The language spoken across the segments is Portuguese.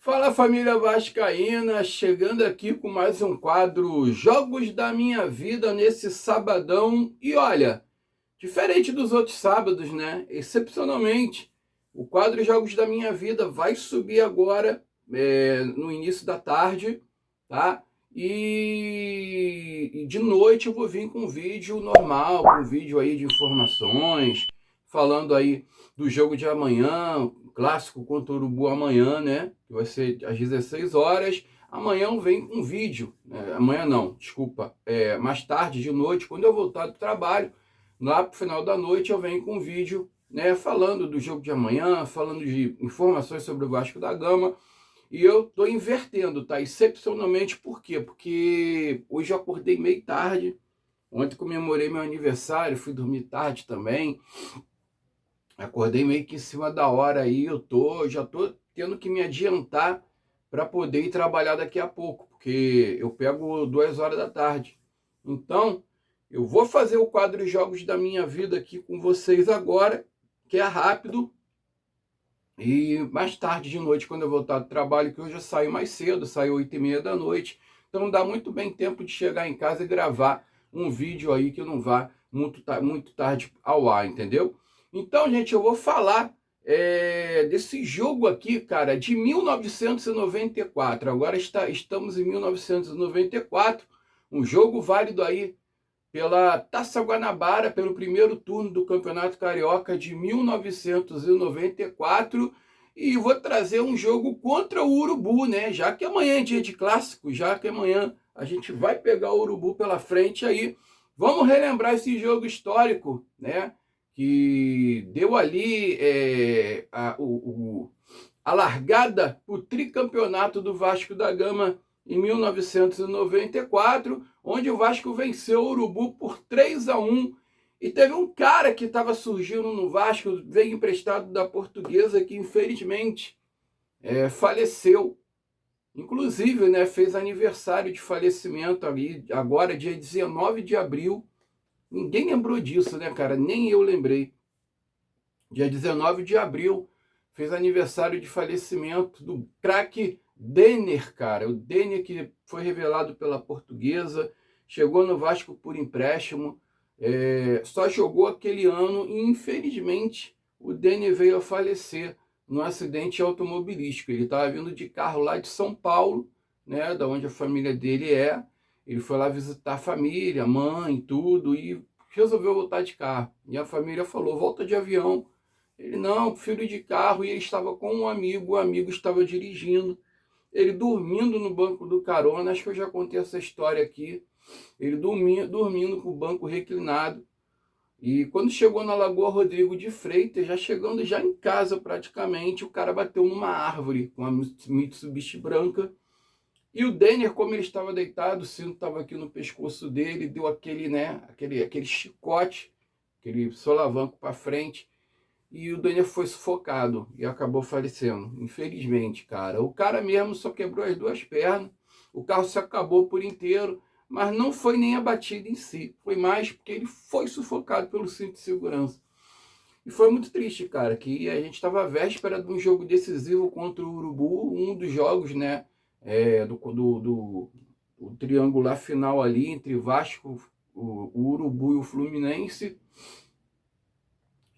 Fala, família vascaína, chegando aqui com mais um quadro Jogos da Minha Vida nesse sabadão. E olha, diferente dos outros sábados, né? Excepcionalmente, o quadro Jogos da Minha Vida vai subir agora, no início da tarde, tá? E de noite eu vou vir com um vídeo normal, com um vídeo aí de informações, falando aí do jogo de amanhã, clássico contra o Urubu amanhã, né? Que vai ser às 16 horas. Amanhã eu venho com um vídeo, amanhã não, desculpa, mais tarde de noite, quando eu voltar do trabalho, lá pro final da noite eu venho com um vídeo, né, falando do jogo de amanhã, falando de informações sobre o Vasco da Gama. E eu tô invertendo, tá? Excepcionalmente, por quê? Porque hoje eu acordei meio tarde, ontem comemorei meu aniversário, fui dormir tarde também, acordei meio que em cima da hora aí, já tô tendo que me adiantar para poder ir trabalhar daqui a pouco, porque eu pego 2 horas da tarde. Então, eu vou fazer o quadro de jogos da minha vida aqui com vocês agora, que é rápido, e mais tarde de noite, quando eu voltar do trabalho, que hoje eu saio mais cedo, saio 8h30 da noite, então dá muito bem tempo de chegar em casa e gravar um vídeo aí que não vá muito tarde ao ar, entendeu? Então, gente, eu vou falar desse jogo aqui, cara, de 1994. Agora estamos em 1994, um jogo válido aí pela Taça Guanabara, pelo primeiro turno do Campeonato Carioca de 1994, e vou trazer um jogo contra o Urubu, né? Já que amanhã é dia de clássico, já que amanhã a gente vai pegar o Urubu pela frente aí, vamos relembrar esse jogo histórico, né? Que deu ali a largada, o tricampeonato do Vasco da Gama em 1994, onde o Vasco venceu o Urubu por 3-1. E teve um cara que estava surgindo no Vasco, veio emprestado da Portuguesa, que infelizmente faleceu. Inclusive, né, fez aniversário de falecimento ali, agora dia 19 de abril. Ninguém lembrou disso, né, cara? Nem eu lembrei. Dia 19 de abril, fez aniversário de falecimento do craque Denner, cara. O Denner que foi revelado pela Portuguesa, chegou no Vasco por empréstimo, só jogou aquele ano e, infelizmente, o Denner veio a falecer num acidente automobilístico. Ele estava vindo de carro lá de São Paulo, né, da onde a família dele é. Ele foi lá visitar a família, mãe, tudo, e resolveu voltar de carro. E a família falou, volta de avião. Ele, não, filho de carro, e ele estava com um amigo, o amigo estava dirigindo, ele dormindo no banco do carona, acho que eu já contei essa história aqui, ele dormindo com o banco reclinado, e quando chegou na Lagoa Rodrigo de Freitas, já chegando já em casa praticamente, o cara bateu numa árvore com uma Mitsubishi branca, e o Denner, como ele estava deitado, o cinto estava aqui no pescoço dele, deu aquele, né, aquele chicote, aquele solavanco para frente, e o Daniel foi sufocado e acabou falecendo, infelizmente, cara. O cara mesmo só quebrou as duas pernas, o carro se acabou por inteiro, mas não foi nem a batida em si, foi mais porque ele foi sufocado pelo cinto de segurança. E foi muito triste, cara, que a gente estava à véspera de um jogo decisivo contra o Urubu, um dos jogos, né, do triangular final ali entre Vasco, o Urubu e o Fluminense.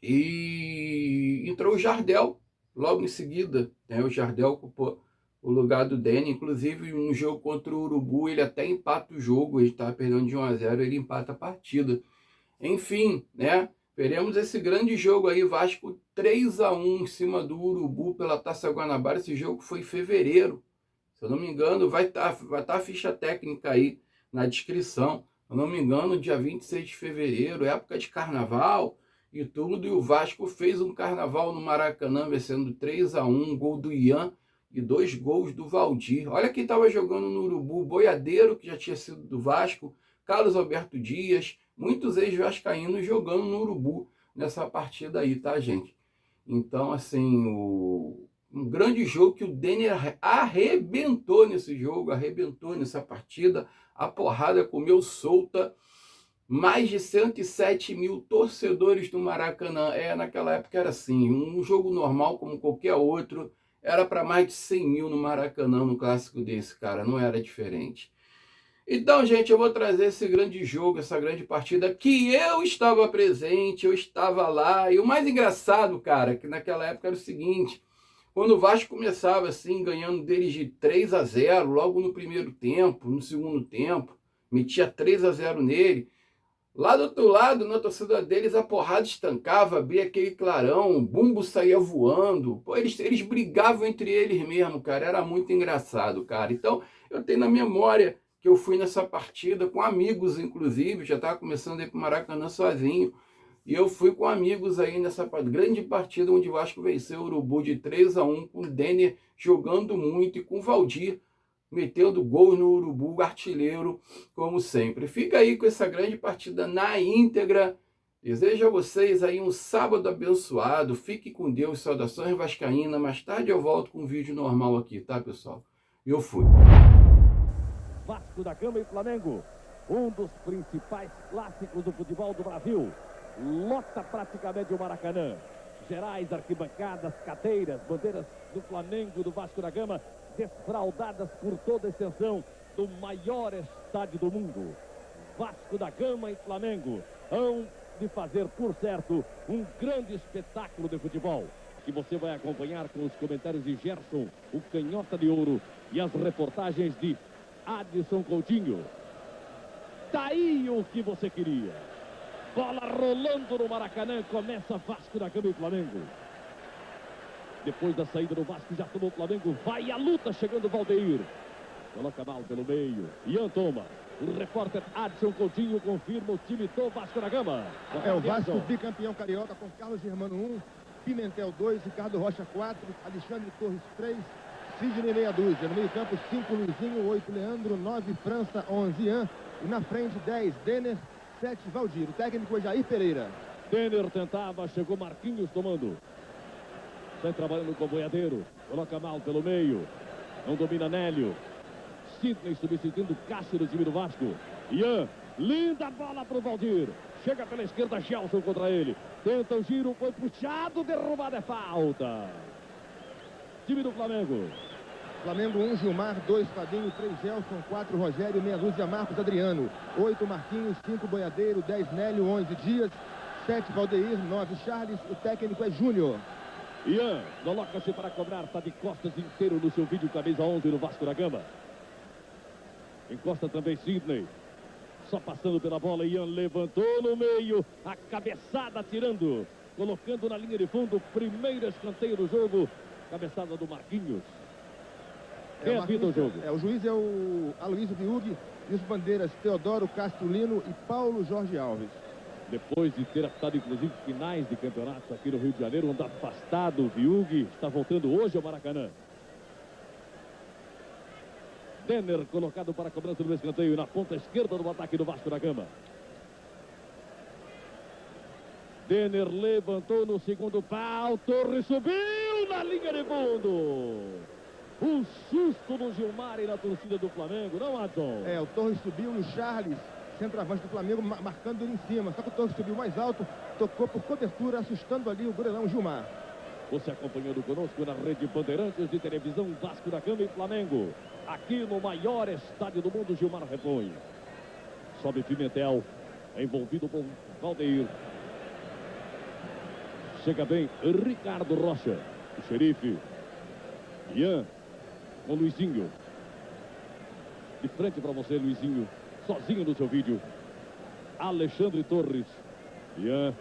E entrou o Jardel logo em seguida, né? O Jardel ocupou o lugar do Dene, inclusive no jogo contra o Urubu ele até empata o jogo, ele estava perdendo de 1-0, ele empata a partida. Enfim, né? Veremos esse grande jogo aí, Vasco 3-1 em cima do Urubu pela Taça Guanabara. Esse jogo foi em fevereiro, se eu não me engano, vai tá a ficha técnica aí na descrição. Se eu não me engano, dia 26 de fevereiro, época de carnaval e tudo. E o Vasco fez um carnaval no Maracanã, vencendo 3-1, gol do Ian e 2 gols do Valdir. Olha quem estava jogando no Urubu, Boiadeiro, que já tinha sido do Vasco, Carlos Alberto Dias, muitos ex-vascaínos jogando no Urubu nessa partida aí, tá, gente? Então, assim, um grande jogo que o Denner arrebentou nesse jogo, arrebentou nessa partida, a porrada comeu solta, mais de 107 mil torcedores do Maracanã. Naquela época era assim, um jogo normal como qualquer outro, era para mais de 100 mil no Maracanã, no clássico desse, cara, não era diferente. Então, gente, eu vou trazer esse grande jogo, essa grande partida, que eu estava presente, eu estava lá, e o mais engraçado, cara, que naquela época era o seguinte, quando o Vasco começava assim, ganhando deles de 3-0, logo no primeiro tempo, no segundo tempo, metia 3-0 nele, lá do outro lado, na torcida deles, a porrada estancava, abria aquele clarão, o bumbo saía voando. Pô, eles brigavam entre eles mesmo, cara. Era muito engraçado, cara. Então, eu tenho na memória que eu fui nessa partida com amigos, inclusive. Já estava começando a ir para o Maracanã sozinho. E eu fui com amigos aí nessa grande partida onde o Vasco venceu o Urubu de 3-1, com o Denner jogando muito e com o Valdir metendo gol no Urubu, artilheiro, como sempre. Fica aí com essa grande partida na íntegra. Desejo a vocês aí um sábado abençoado. Fique com Deus. Saudações vascaína. Mais tarde eu volto com um vídeo normal aqui, tá, pessoal? Eu fui. Vasco da Gama e Flamengo, um dos principais clássicos do futebol do Brasil. Lota praticamente o Maracanã. Gerais, arquibancadas, cadeiras, bandeiras do Flamengo, do Vasco da Gama, desfraldadas por toda a extensão do maior estádio do mundo. Vasco da Gama e Flamengo hão de fazer, por certo, um grande espetáculo de futebol, que você vai acompanhar com os comentários de Gerson, o canhota de ouro, e as reportagens de Adson Coutinho. Tá aí o que você queria. Bola rolando no Maracanã, começa Vasco da Gama e Flamengo. Depois da saída do Vasco, já tomou o Flamengo, vai a luta, chegando o Valdeir. Coloca mal pelo meio, Ian toma. O repórter Adson Coutinho confirma o time do Vasco da Gama. É o Vasco bicampeão carioca com Carlos Germano 1, Pimentel 2, Ricardo Rocha 4, Alexandre Torres 3, Sidney meia dúzia. No meio campo 5, Luizinho, 8, Leandro, 9, França, 11, Ian. E na frente 10, Denner, 7, Valdir. O técnico é Jair Pereira. Denner tentava, chegou Marquinhos tomando. Sai trabalhando com o boiadeiro. Coloca mal pelo meio. Não domina Nélio. Sidney substituindo Cássio do time do Vasco. Ian, linda bola para o Valdir. Chega pela esquerda, Gelson contra ele. Tenta o giro, foi puxado, derrubada, é falta. Time do Flamengo. Flamengo 1, Gilmar, 2, Fabinho, 3, Gelson, 4, Rogério, meia dúzia, Marcos Adriano. 8, Marquinhos, 5, Boiadeiro, 10, Nélio, 11, Dias, 7, Valdeir, 9, Charles. O técnico é Júnior. Ian coloca-se para cobrar, está de costas inteiro no seu vídeo, camisa 11 no Vasco da Gama. Encosta também Sidney. Só passando pela bola, Ian levantou no meio, a cabeçada tirando, colocando na linha de fundo, primeiro escanteio do jogo, cabeçada do Marquinhos. Quem apita o jogo? O juiz é o Aloysio Viug e os bandeiras Teodoro Castrolino e Paulo Jorge Alves. Depois de ter apitado, inclusive, finais de campeonatos aqui no Rio de Janeiro, onde afastado o Viug, está voltando hoje ao Maracanã. Denner colocado para a cobrança do escanteio na ponta esquerda do ataque do Vasco da Gama. Denner levantou no segundo pau, Torres subiu na linha de fundo. Um susto no Gilmar e na torcida do Flamengo, não, Adson? É, o Torres subiu e o Charles, centroavante do Flamengo, marcando ele em cima. Só que o Torres subiu mais alto, tocou por cobertura, assustando ali o goleirão Gilmar. Você acompanhando conosco na Rede Bandeirantes de televisão, Vasco da Gama e Flamengo. Aqui no maior estádio do mundo, Gilmar repõe. Sobe Pimentel, envolvido com Valdeir. Chega bem Ricardo Rocha, o xerife. Ian com Luizinho. De frente para você, Luizinho, sozinho no seu vídeo. Alexandre Torres. Ian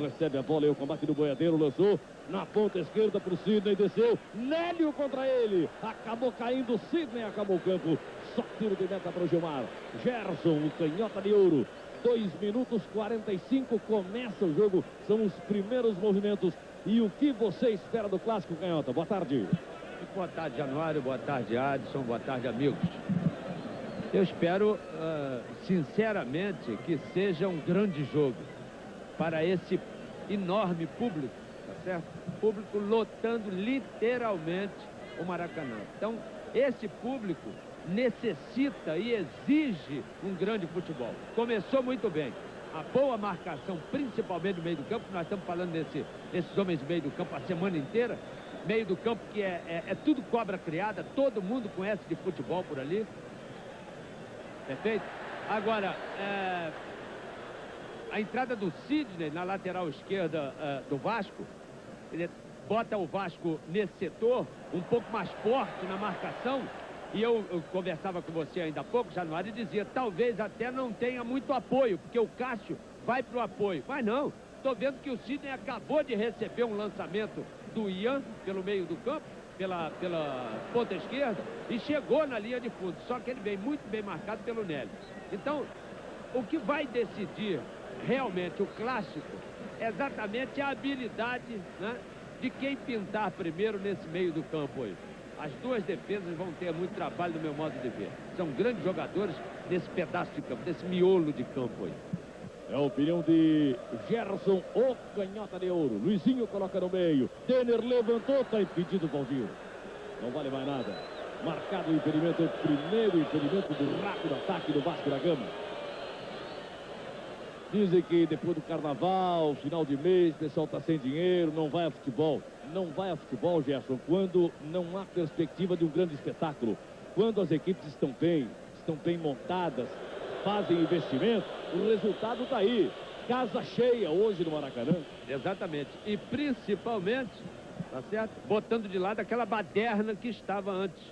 recebe a bola e o combate do boiadeiro, lançou na ponta esquerda para o Sidney, desceu, Nélio contra ele, acabou caindo, Sidney acabou o campo, só tiro de meta para o Gilmar. Gerson, o canhota de ouro, 2 minutos 45, começa o jogo, são os primeiros movimentos. E o que você espera do clássico, canhota? Boa tarde. Boa tarde, Januário, boa tarde, Adson, boa tarde, amigos. Eu espero, sinceramente, que seja um grande jogo para esse enorme público, tá certo? Público lotando literalmente o Maracanã. Então, esse público necessita e exige um grande futebol. Começou muito bem. A boa marcação, principalmente no meio do campo, nós estamos falando desses homens do meio do campo a semana inteira, meio do campo que é tudo cobra criada, todo mundo conhece de futebol por ali. Perfeito? Agora, a entrada do Sidney na lateral esquerda do Vasco, ele bota o Vasco nesse setor, um pouco mais forte na marcação, e eu conversava com você ainda há pouco, Januário, e dizia, talvez até não tenha muito apoio, porque o Cássio vai para o apoio. Mas não, estou vendo que o Sidney acabou de receber um lançamento do Ian pelo meio do campo, pela ponta esquerda, e chegou na linha de fundo, só que ele vem muito bem marcado pelo Nélio. Então, o que vai decidir realmente o clássico é exatamente a habilidade, né, de quem pintar primeiro nesse meio do campo aí. As duas defesas vão ter muito trabalho do meu modo de ver. São grandes jogadores nesse pedaço de campo, nesse miolo de campo aí. É a opinião de Gerson, o canhota de ouro. Luizinho coloca no meio. Denner levantou, está impedido o Valdir. Não vale mais nada. Marcado o impedimento, o primeiro impedimento do rápido ataque do Vasco da Gama. Dizem que depois do carnaval, final de mês, o pessoal está sem dinheiro, não vai a futebol. Não vai a futebol, Gerson, quando não há perspectiva de um grande espetáculo. Quando as equipes estão bem montadas, fazem investimento, o resultado está aí. Casa cheia hoje no Maracanã. Exatamente. E principalmente, tá certo? Botando de lado aquela baderna que estava antes.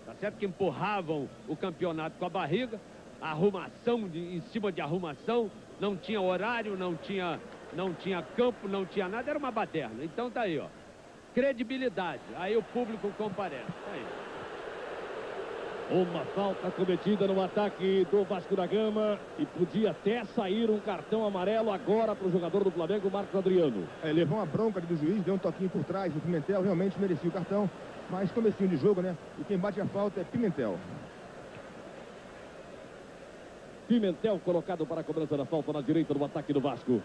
Tá certo? Que empurravam o campeonato com a barriga, arrumação em cima de arrumação, não tinha horário, não tinha campo, não tinha nada, era uma baderna. Então tá aí, ó. Credibilidade. Aí o público comparece. Tá aí. Uma falta cometida no ataque do Vasco da Gama e podia até sair um cartão amarelo agora para o jogador do Flamengo, Marcos Adriano. Levou uma bronca do juiz, deu um toquinho por trás, o Pimentel realmente merecia o cartão, mas comecinho de jogo, né? E quem bate a falta é Pimentel. Pimentel colocado para a cobrança da falta na direita do ataque do Vasco.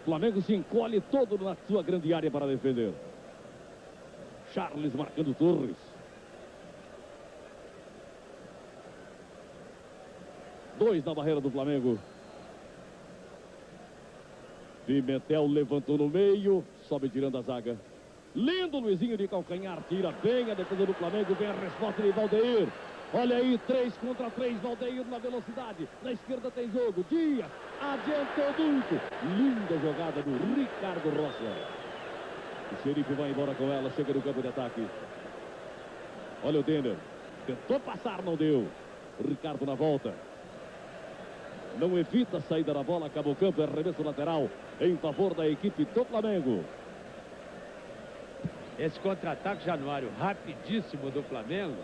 Flamengo se encolhe todo na sua grande área para defender. Charles marcando Torres. Dois na barreira do Flamengo. Pimentel levantou no meio, sobe tirando a zaga. Lindo Luizinho de calcanhar, tira bem a defesa do Flamengo, vem a resposta de Valdeir. Olha aí, 3 contra 3, Valdeir na velocidade. Na esquerda tem jogo, Dias adiantou muito. Linda jogada do Ricardo Rocha. O xerife vai embora com ela, chega no campo de ataque. Olha o Denner, tentou passar, não deu. O Ricardo na volta. Não evita a saída da bola, acabou o campo, é arremesso lateral em favor da equipe do Flamengo. Esse contra-ataque, Januário, rapidíssimo do Flamengo.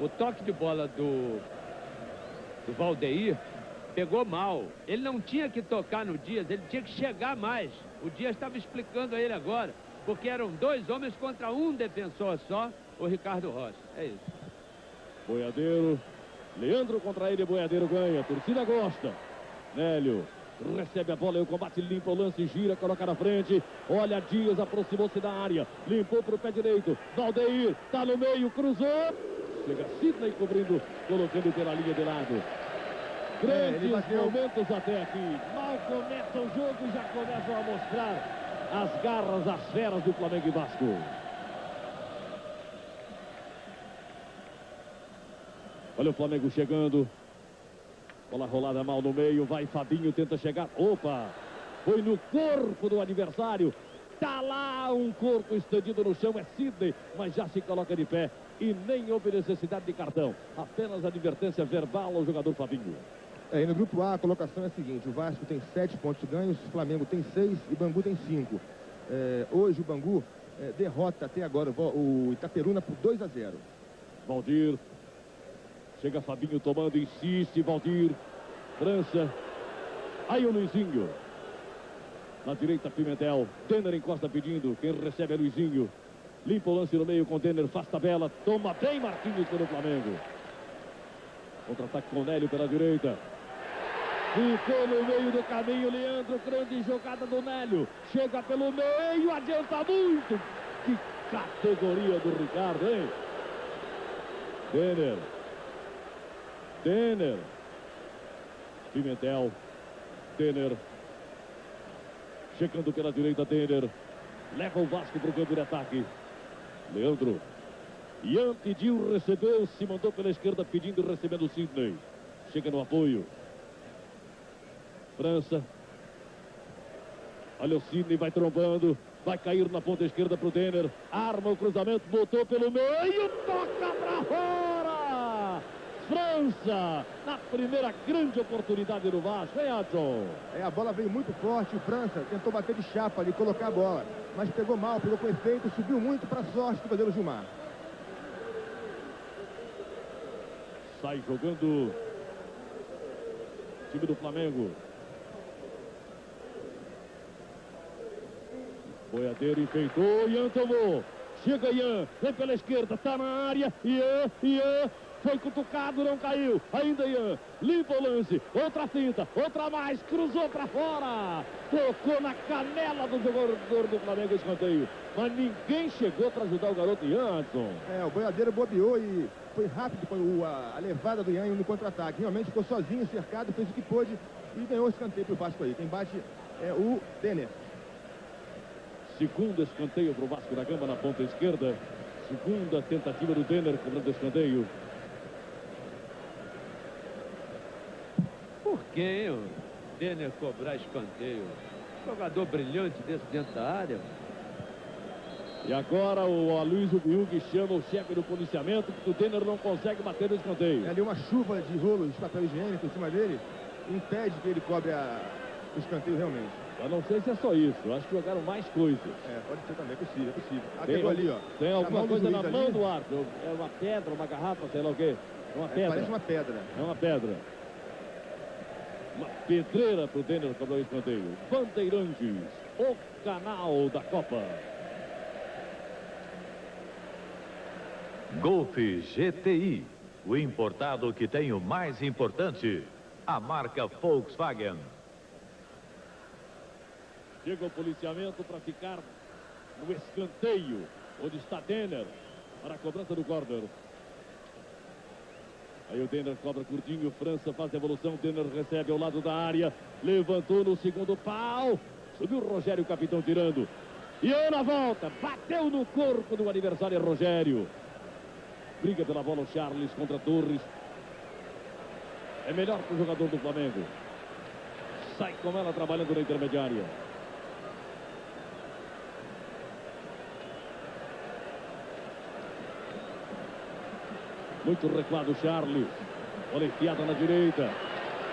O toque de bola do Valdeir pegou mal. Ele não tinha que tocar no Dias, ele tinha que chegar mais. O Dias estava explicando a ele agora, porque eram 2 homens contra um defensor só, o Ricardo Rocha. É isso. Boiadeiro, Leandro contra ele, Boiadeiro ganha, a torcida gosta. Nélio recebe a bola e o combate limpa o lance, gira, coloca na frente. Olha, Dias aproximou-se da área, limpou para o pé direito. Valdeir, tá no meio, cruzou. Chega Sidney cobrindo, colocando pela linha de lado. Grandes momentos até aqui. Mal começa o jogo e já começam a mostrar as garras, as feras do Flamengo e Vasco. Olha o Flamengo chegando. Bola rolada mal no meio. Vai Fabinho, tenta chegar. Opa! Foi no corpo do adversário. Tá lá um corpo estendido no chão. É Sidney, mas já se coloca de pé. E nem houve necessidade de cartão. Apenas advertência verbal ao jogador Fabinho. E no grupo A, a colocação é a seguinte. O Vasco tem 7 pontos ganhos. O Flamengo tem 6 e Bangu tem 5. Hoje o Bangu derrota até agora o Itaperuna por 2-0. Valdir. Chega Fabinho tomando, insiste, Valdir. França. Aí o Luizinho. Na direita, Pimentel. Denner encosta pedindo. Quem recebe é Luizinho. Limpa o lance no meio com Denner. Faz tabela. Toma bem Marquinhos pelo Flamengo. Contra-ataque com Nélio pela direita. Ficou no meio do caminho, Leandro. Grande jogada do Nélio. Chega pelo meio, adianta muito. Que categoria do Ricardo, hein? Denner. Pimentel. Denner. Chegando pela direita, Denner. Leva o Vasco para o campo de ataque. Leandro. Ian pediu, recebeu, se mandou pela esquerda pedindo e recebendo o Sidney. Chega no apoio. França. Olha o Sidney, vai trombando. Vai cair na ponta esquerda para o Denner. Arma o cruzamento, botou pelo meio. Toca para fora! França, na primeira grande oportunidade do Vasco, hein, Adson? A bola veio muito forte. O França tentou bater de chapa ali, colocar a bola. Mas pegou mal, pegou com efeito, subiu muito para a sorte do goleiro Gilmar. Sai jogando o time do Flamengo. Boiadeiro enfeitou, Ian tomou. Chega Ian, vem pela esquerda, tá na área. Ian, foi cutucado, não caiu. Ainda Ian, limpa o lance. Outra finta, outra mais, cruzou pra fora. Tocou na canela do jogador do Flamengo, escanteio. Mas ninguém chegou para ajudar o garoto Ian, Adson. O boiadeiro bobeou e foi rápido a levada do Ian no contra-ataque. Realmente ficou sozinho, cercado, fez o que pôde e ganhou o escanteio pro Vasco aí. Quem bate é o Denner. Segundo escanteio para o Vasco da Gama na ponta esquerda. Segunda tentativa do Denner cobrando escanteio. Por que o Denner cobrar escanteio? Jogador brilhante desse dentro da área. E agora o Aloysio Biug chama o chefe do policiamento, porque o Denner não consegue bater no escanteio. Ali uma chuva de rolos de papel higiênico em cima dele impede que ele cobre o escanteio realmente. Eu não sei se é só isso, eu acho que jogaram mais coisas. Pode ser também, é possível. Tem, ali, ó. Tem alguma coisa na mão ali. do árbitro. É uma pedra, uma garrafa, sei lá o quê. É uma pedra. Parece uma pedra. É uma pedra. Uma pedreira pro Denner cobrar o escanteio. Bandeirantes, o canal da Copa. Golf GTI, o importado que tem o mais importante, a marca Volkswagen. Chega o policiamento para ficar no escanteio, onde está Denner, para a cobrança do corner. Aí o Denner cobra curtinho, França faz a evolução, Denner recebe ao lado da área, levantou no segundo pau, subiu o Rogério, o capitão tirando. E na volta, bateu no corpo do adversário Rogério. Briga pela bola o Charles contra Torres. É melhor para o jogador do Flamengo. Sai com ela trabalhando na intermediária. Muito recuado Charles. Olha enfiada na direita.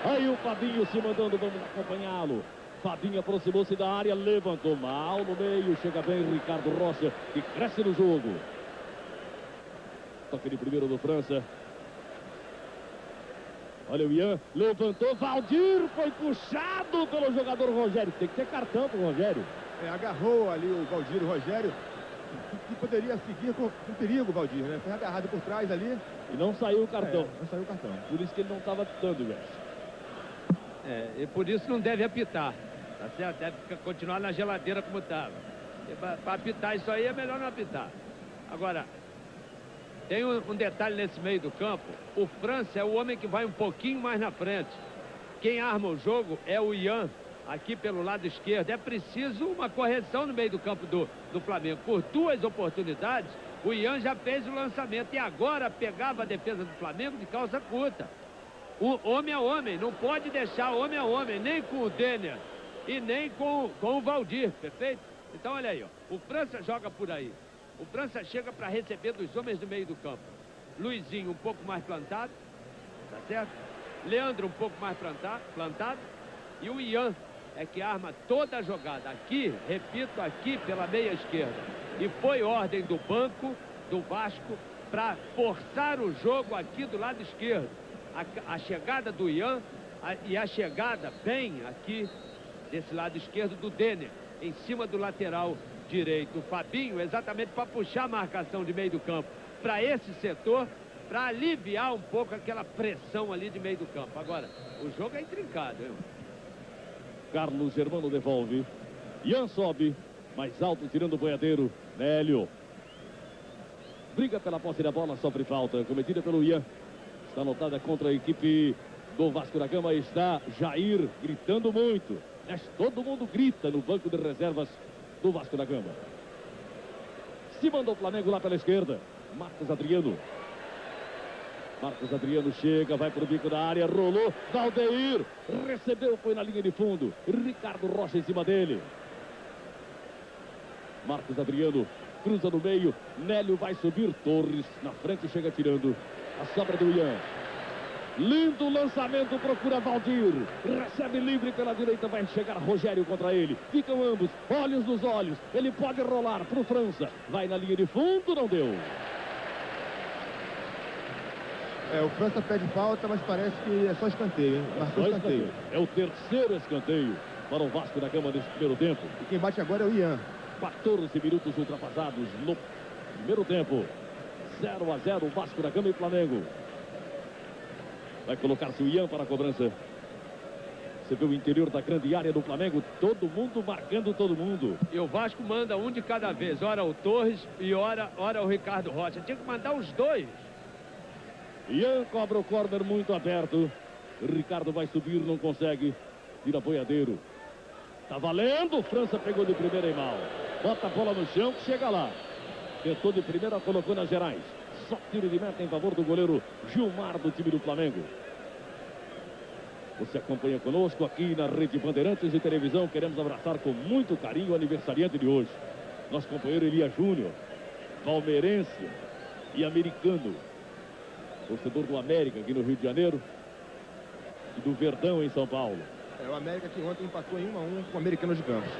Aí o Fabinho se mandando, vamos acompanhá-lo. Fabinho aproximou-se da área, levantou mal no meio. Chega bem Ricardo Rocha, que cresce no jogo. Toque de primeiro do França. Olha o Ian, levantou, Valdir foi puxado pelo jogador Rogério. Tem que ter cartão pro Rogério. Agarrou ali o Valdir, o Rogério, que poderia seguir com perigo o Valdir, né? Foi agarrado por trás ali. E não saiu o cartão. Não saiu o cartão. Por isso que ele não estava dando, velho. E por isso não deve apitar. Tá certo? Deve continuar na geladeira como estava. Para apitar isso aí é melhor não apitar. Agora, tem um detalhe nesse meio do campo. O França é o homem que vai um pouquinho mais na frente. Quem arma o jogo é o Ian, aqui pelo lado esquerdo. É preciso uma correção no meio do campo do Flamengo. Por 2 oportunidades, o Ian já fez o lançamento. E agora pegava a defesa do Flamengo de calça curta. O homem a homem. Não pode deixar homem a homem. Nem com o Denner e nem com o Valdir. Perfeito? Então olha aí, ó. O França joga por aí. O França chega para receber dos homens do meio do campo. Luizinho um pouco mais plantado, tá certo? Leandro um pouco mais plantado. E o Ian é que arma toda a jogada. Aqui, repito, aqui pela meia esquerda. E foi ordem do banco do Vasco para forçar o jogo aqui do lado esquerdo. A chegada do Ian e a chegada bem aqui desse lado esquerdo do Denner, em cima do lateral direito, o Fabinho, exatamente para puxar a marcação de meio do campo para esse setor, para aliviar um pouco aquela pressão ali de meio do campo. Agora, o jogo é intrincado, hein? Carlos Germano devolve. Ian sobe, mais alto, tirando o boiadeiro. Nélio. Briga pela posse da bola, sofre falta, cometida pelo Ian. Está anotada contra a equipe do Vasco da Gama. Está Jair gritando muito. Mas todo mundo grita no banco de reservas do Vasco da Gama. Se mandou o Flamengo lá pela esquerda. Marcos Adriano. Marcos Adriano chega, vai para o bico da área, rolou. Valdeir recebeu, foi na linha de fundo. Ricardo Rocha em cima dele. Marcos Adriano cruza no meio. Nélio vai subir. Torres na frente chega tirando. A sobra do Ian. Lindo lançamento, procura Valdir. Recebe livre pela direita, vai chegar Rogério contra ele. Ficam ambos, olhos nos olhos. Ele pode rolar para o França. Vai na linha de fundo, não deu. O França pede falta, mas parece que é só escanteio, hein? Marcou escanteio. É o terceiro escanteio para o Vasco da Gama nesse primeiro tempo. E quem bate agora é o Ian. 14 minutos ultrapassados no primeiro tempo. 0-0 Vasco da Gama e Flamengo. Vai colocar-se o Ian para a cobrança. Você vê o interior da grande área do Flamengo, todo mundo marcando todo mundo. E o Vasco manda um de cada vez. Ora o Torres e ora o Ricardo Rocha. Tinha que mandar os dois. Ian cobra o córner muito aberto. Ricardo vai subir, não consegue. Tira Boiadeiro. Tá valendo. França pegou de primeira e mal. Bota a bola no chão, chega lá. Tentou de primeira, colocou nas Gerais. Só tiro de meta em favor do goleiro Gilmar do time do Flamengo. Você acompanha conosco aqui na Rede Bandeirantes de Televisão. Queremos abraçar com muito carinho o aniversariante de hoje. Nosso companheiro Elia Júnior, palmeirense e americano. Torcedor do América aqui no Rio de Janeiro e do Verdão em São Paulo. O América que ontem empatou em 1-1 com o Americano de Campos.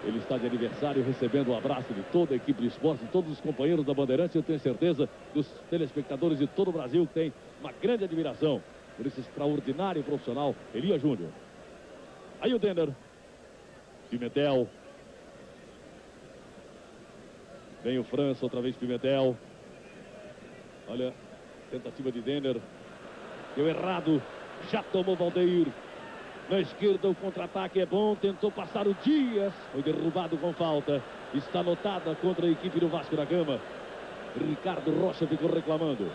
Ele está de aniversário, recebendo o abraço de toda a equipe de esporte, de todos os companheiros da Bandeirantes. Eu tenho certeza dos telespectadores de todo o Brasil que tem uma grande admiração por esse extraordinário profissional, Elia Júnior. Aí o Denner. Pimentel. Vem o França, outra vez Pimentel. Olha, tentativa de Denner. Deu errado. Já tomou Valdeir. Na esquerda o contra-ataque é bom. Tentou passar o Dias. Foi derrubado com falta. Está anotada contra a equipe do Vasco da Gama. Ricardo Rocha ficou reclamando.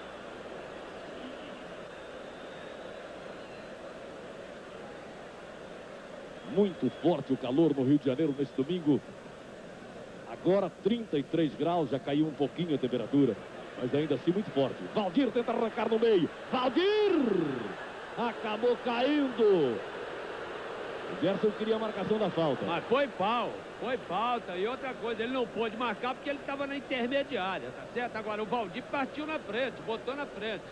Muito forte o calor no Rio de Janeiro nesse domingo. Agora 33 graus. Já caiu um pouquinho a temperatura, mas ainda assim muito forte. Valdir tenta arrancar no meio. Valdir! Acabou caindo. O Gerson queria a marcação da falta. Mas foi falta. E outra coisa, ele não pôde marcar porque ele estava na intermediária, tá certo? Agora o Valdir partiu na frente, botou na frente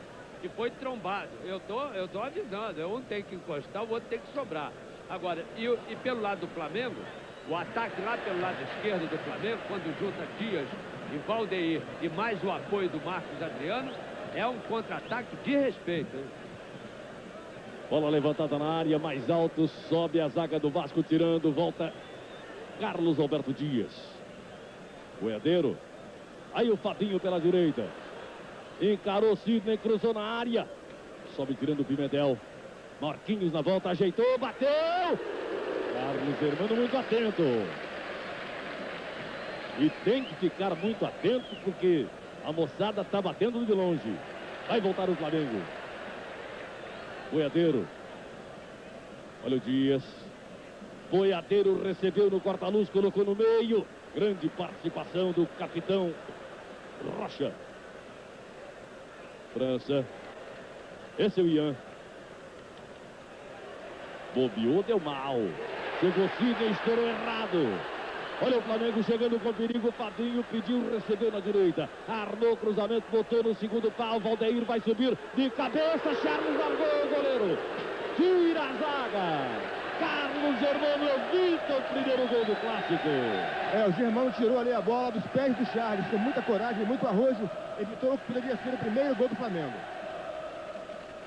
e foi trombado. Eu tô avisando, um tem que encostar, o outro tem que sobrar. Agora, e pelo lado do Flamengo, o ataque lá pelo lado esquerdo do Flamengo, quando junta Dias e Valdeir e mais o apoio do Marcos Adriano, é um contra-ataque de respeito, hein? Bola levantada na área, mais alto, sobe a zaga do Vasco, tirando, volta Carlos Alberto Dias. Boiadeiro. Aí o Fabinho pela direita. Encarou Sidney, cruzou na área. Sobe tirando o Pimentel. Marquinhos na volta, ajeitou, bateu! Carlos Hermano muito atento. E tem que ficar muito atento porque a moçada está batendo de longe. Vai voltar o Flamengo. Boiadeiro. Olha o Dias. Boiadeiro recebeu no corta-luz, colocou no meio. Grande participação do capitão Rocha. França. Esse é o Ian. Bobeou, deu mal. Chegou Sidney, estourou errado. Olha o Flamengo chegando com perigo. Fabinho pediu, recebeu na direita. Armou cruzamento, botou no segundo pau. Valdeir vai subir de cabeça. Charles largou o goleiro. Tira a zaga. Carlos Germano evita o primeiro gol do clássico. O Germano tirou ali a bola dos pés do Charles. Com muita coragem, muito arrojo. Evitou o que poderia ser o primeiro gol do Flamengo.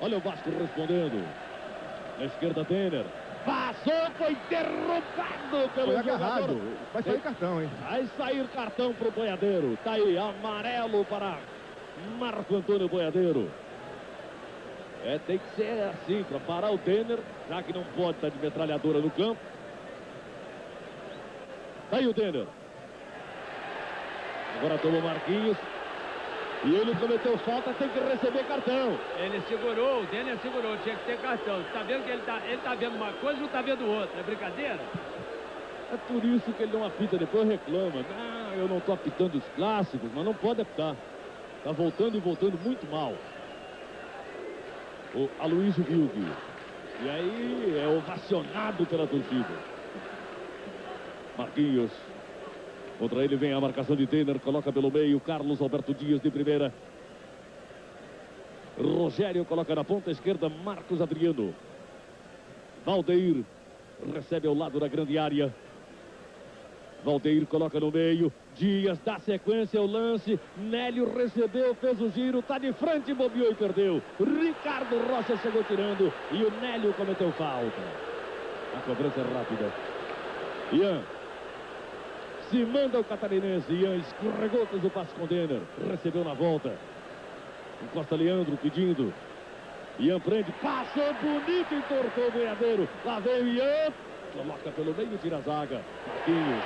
Olha o Vasco respondendo. Na esquerda, Denner. Passou, foi derrubado pelo jogador. Vai sair cartão, hein? Vai sair cartão pro Boiadeiro. Tá aí, amarelo para Marco Antônio Boiadeiro. Tem que ser assim, para parar o Denner, já que não pode estar de metralhadora no campo. Tá aí o Denner. Agora tomou Marquinhos. E ele cometeu falta, tem que receber cartão. Ele segurou, o Denner segurou, tinha que ter cartão. Tá vendo que ele tá vendo uma coisa e não tá vendo outra, é brincadeira? É por isso que ele não apita, depois reclama. Não, eu não tô apitando os clássicos, mas não pode apitar. Tá voltando e voltando muito mal. O Aloysio Wilde. E aí é ovacionado pela torcida. Marquinhos. Contra ele vem a marcação de Denner. Coloca pelo meio Carlos Alberto Dias de primeira. Rogério coloca na ponta esquerda Marcos Adriano. Valdeir recebe ao lado da grande área. Valdeir coloca no meio. Dias dá sequência ao lance. Nélio recebeu, fez o giro, tá de frente, bobeou e perdeu. Ricardo Rocha chegou tirando e o Nélio cometeu falta. A cobrança é rápida. Ian. Se manda o catarinense. Ian escorregou, fez o passe com o Denner. Recebeu na volta. Encosta Leandro pedindo. Ian prende, passou bonito e tortou o boiadeiro. Lá veio Ian. Coloca pelo meio e tira a zaga. Marquinhos.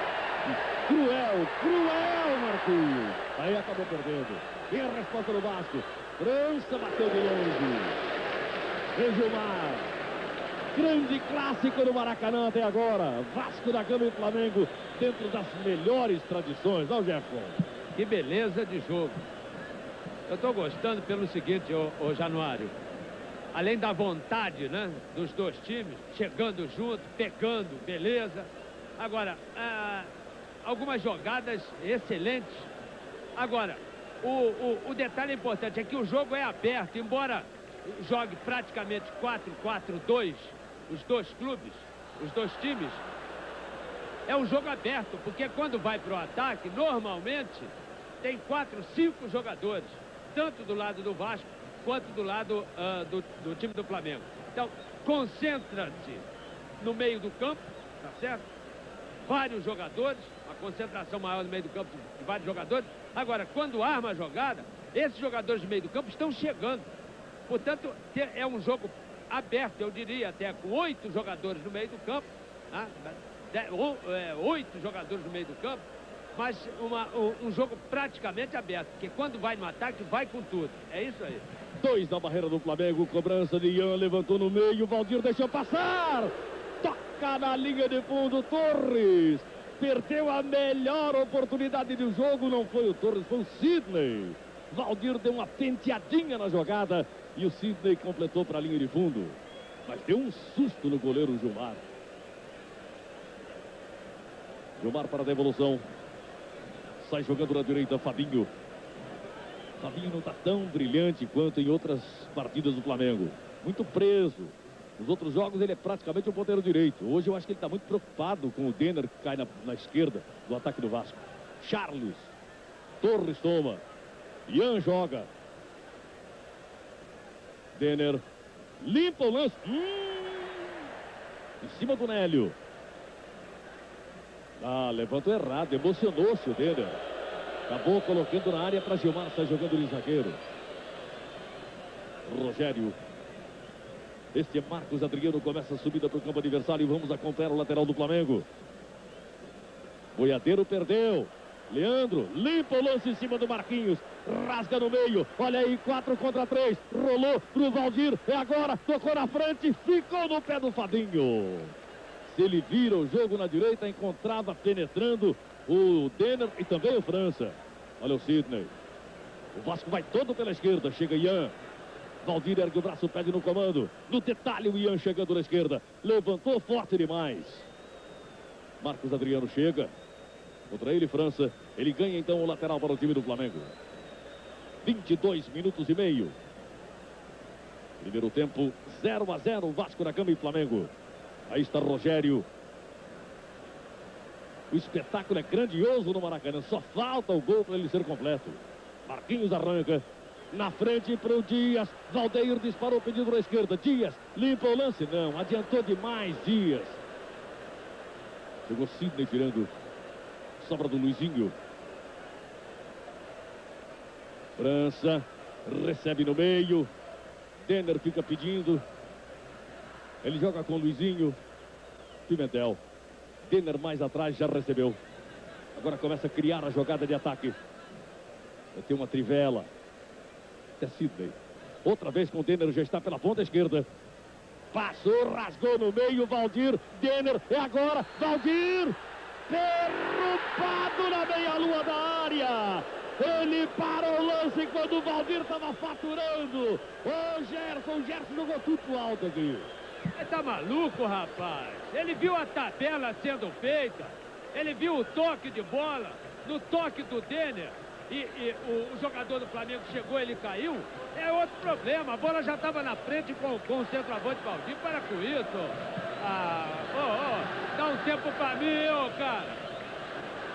Cruel, cruel, Marquinhos. Aí acabou perdendo. Vem a resposta do Vasco. França bateu de longe. Gilmar. Grande clássico do Maracanã até agora. Vasco da Gama e Flamengo dentro das melhores tradições. Olha o Jefferson. Que beleza de jogo. Eu estou gostando pelo seguinte, ô Januário. Além da vontade, né, dos dois times, chegando junto, pegando, beleza. Agora, algumas jogadas excelentes. Agora, o detalhe importante é que o jogo é aberto, embora jogue praticamente 4-4-2, os dois clubes, os dois times, é um jogo aberto, porque quando vai para o ataque, normalmente tem 4, 5 jogadores, tanto do lado do Vasco, quanto do lado do time do Flamengo. Então, concentra-se no meio do campo, tá certo? Vários jogadores, a concentração maior no meio do campo de vários jogadores. Agora, quando arma a jogada, esses jogadores do meio do campo estão chegando. Portanto, é um jogo aberto, eu diria, até com 8 jogadores no meio do campo. Né? 8 jogadores no meio do campo. Mas um jogo praticamente aberto, porque quando vai no ataque, vai com tudo. É isso aí. 2 na barreira do Flamengo, cobrança de Ian, levantou no meio, Valdir deixou passar. Toca na linha de fundo, Torres. Perdeu a melhor oportunidade do jogo, não foi o Torres, foi o Sidney. Valdir deu uma penteadinha na jogada e o Sidney completou para a linha de fundo. Mas deu um susto no goleiro Gilmar. Gilmar para a devolução. Sai jogando na direita, Fabinho. Fabinho não está tão brilhante quanto em outras partidas do Flamengo. Muito preso. Nos outros jogos ele é praticamente um ponteiro direito. Hoje eu acho que ele está muito preocupado com o Denner que cai na esquerda do ataque do Vasco. Charles. Torres toma. Ian joga. Denner. Limpa o lance. Em cima do Nélio. Levantou errado. Emocionou-se o Denner. Acabou colocando na área para Gilmar. Está jogando de zagueiro. Rogério. Este é Marcos Adriano. Começa a subida para o campo adversário. Vamos acompanhar o lateral do Flamengo. Boiadeiro perdeu. Leandro limpa o lance em cima do Marquinhos. Rasga no meio. Olha aí, 4 contra 3. Rolou pro Valdir. É agora. Tocou na frente. Ficou no pé do Fabinho. Se ele vira o jogo na direita, encontrava penetrando o Denner e também o França. Olha o Sidney. O Vasco vai todo pela esquerda. Chega Ian. Valdir ergue o braço, pede no comando. No detalhe, o Ian chegando na esquerda. Levantou forte demais. Marcos Adriano chega. Contra ele, França. Ele ganha então o lateral para o time do Flamengo. 22 minutos e meio. Primeiro tempo, 0-0, Vasco da Gama e Flamengo. Aí está Rogério. O espetáculo é grandioso no Maracanã. Só falta o gol para ele ser completo. Marquinhos arranca. Na frente para o Dias. Valdeir disparou pedindo para a esquerda. Dias limpa o lance. Não, adiantou demais Dias. Chegou Sidney tirando. Sobra do Luizinho. França recebe no meio. Denner fica pedindo. Ele joga com o Luizinho. Pimentel. Denner mais atrás, já recebeu. Agora começa a criar a jogada de ataque. Vai ter uma trivela. É Sidney. Outra vez com o Denner, já está pela ponta esquerda. Passou, rasgou no meio, Valdir. Denner, é agora. Valdir! Derrubado na meia-lua da área. Ele parou o lance quando o Valdir estava faturando. O Gerson jogou tudo pro alto aqui. Você tá maluco, rapaz? Ele viu a tabela sendo feita. Ele viu o toque de bola. No toque do Denner. E o jogador do Flamengo chegou, ele caiu. É outro problema. A bola já estava na frente com o centroavante Valdir. Para com isso. Dá um tempo pra mim, cara.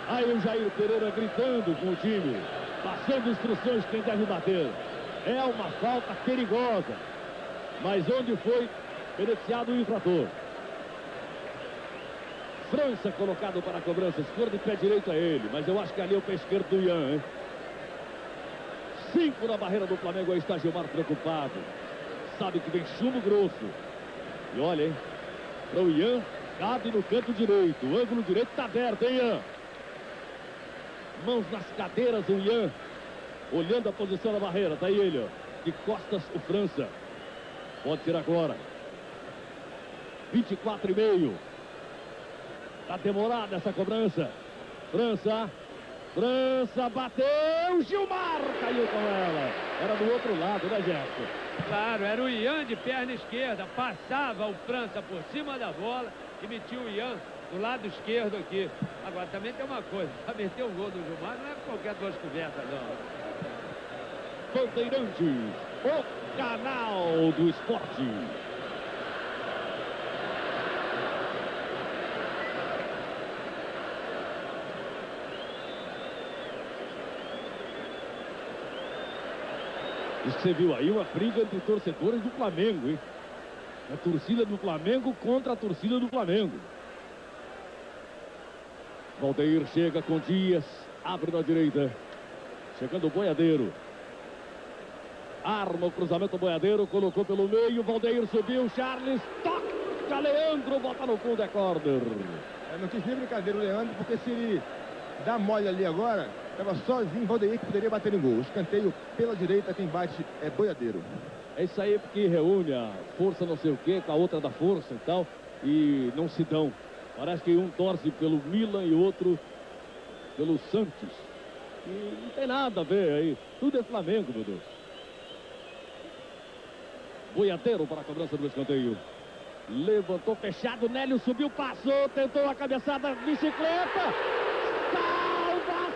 Aí o Jair Pereira gritando com o time, passando instruções quem deve bater. É uma falta perigosa, mas onde foi beneficiado o infrator. França colocado para a cobrança, esquerda e pé direito a ele, mas eu acho que ali é o pé esquerdo do Ian, hein? 5 na barreira do Flamengo, aí está Gilmar preocupado. Sabe que vem chumbo grosso. E olha, hein? Para o Ian, cabe no canto direito. O ângulo direito está aberto, hein, Ian? Mãos nas cadeiras, o Ian, olhando a posição da barreira. Tá aí ele, ó. De costas, o França. Pode ser agora. 24,5. Tá demorada essa cobrança. França bateu. Gilmar caiu com ela. Era do outro lado, né, Gerson? Claro, era o Ian de perna esquerda. Passava o França por cima da bola e metia o Ian do lado esquerdo aqui. Agora também tem uma coisa, para meter o gol do Gilmar não é qualquer duas cobertas, não. Bandeirantes, o canal do esporte. Você viu aí uma briga entre torcedores do Flamengo, hein? A torcida do Flamengo contra a torcida do Flamengo. Valdeir chega com Dias, abre na direita, chegando o Boiadeiro, arma o cruzamento, Boiadeiro colocou pelo meio, Valdeir subiu, Charles, toca, Leandro, bota no fundo, é corner. Não quis nem brincadeira o Leandro, porque se ele dá mole ali agora, estava sozinho, Valdeir que poderia bater em gol. Escanteio pela direita, quem bate é Boiadeiro. É isso aí, porque reúne a força não sei o que, com a outra da força e tal, e não se dão. Parece que um torce pelo Milan e outro pelo Santos. E não tem nada a ver aí. Tudo é Flamengo, meu Deus. Boiadeiro para a cobrança do escanteio. Levantou fechado, Nélio subiu, passou, tentou a cabeçada, bicicleta. Salva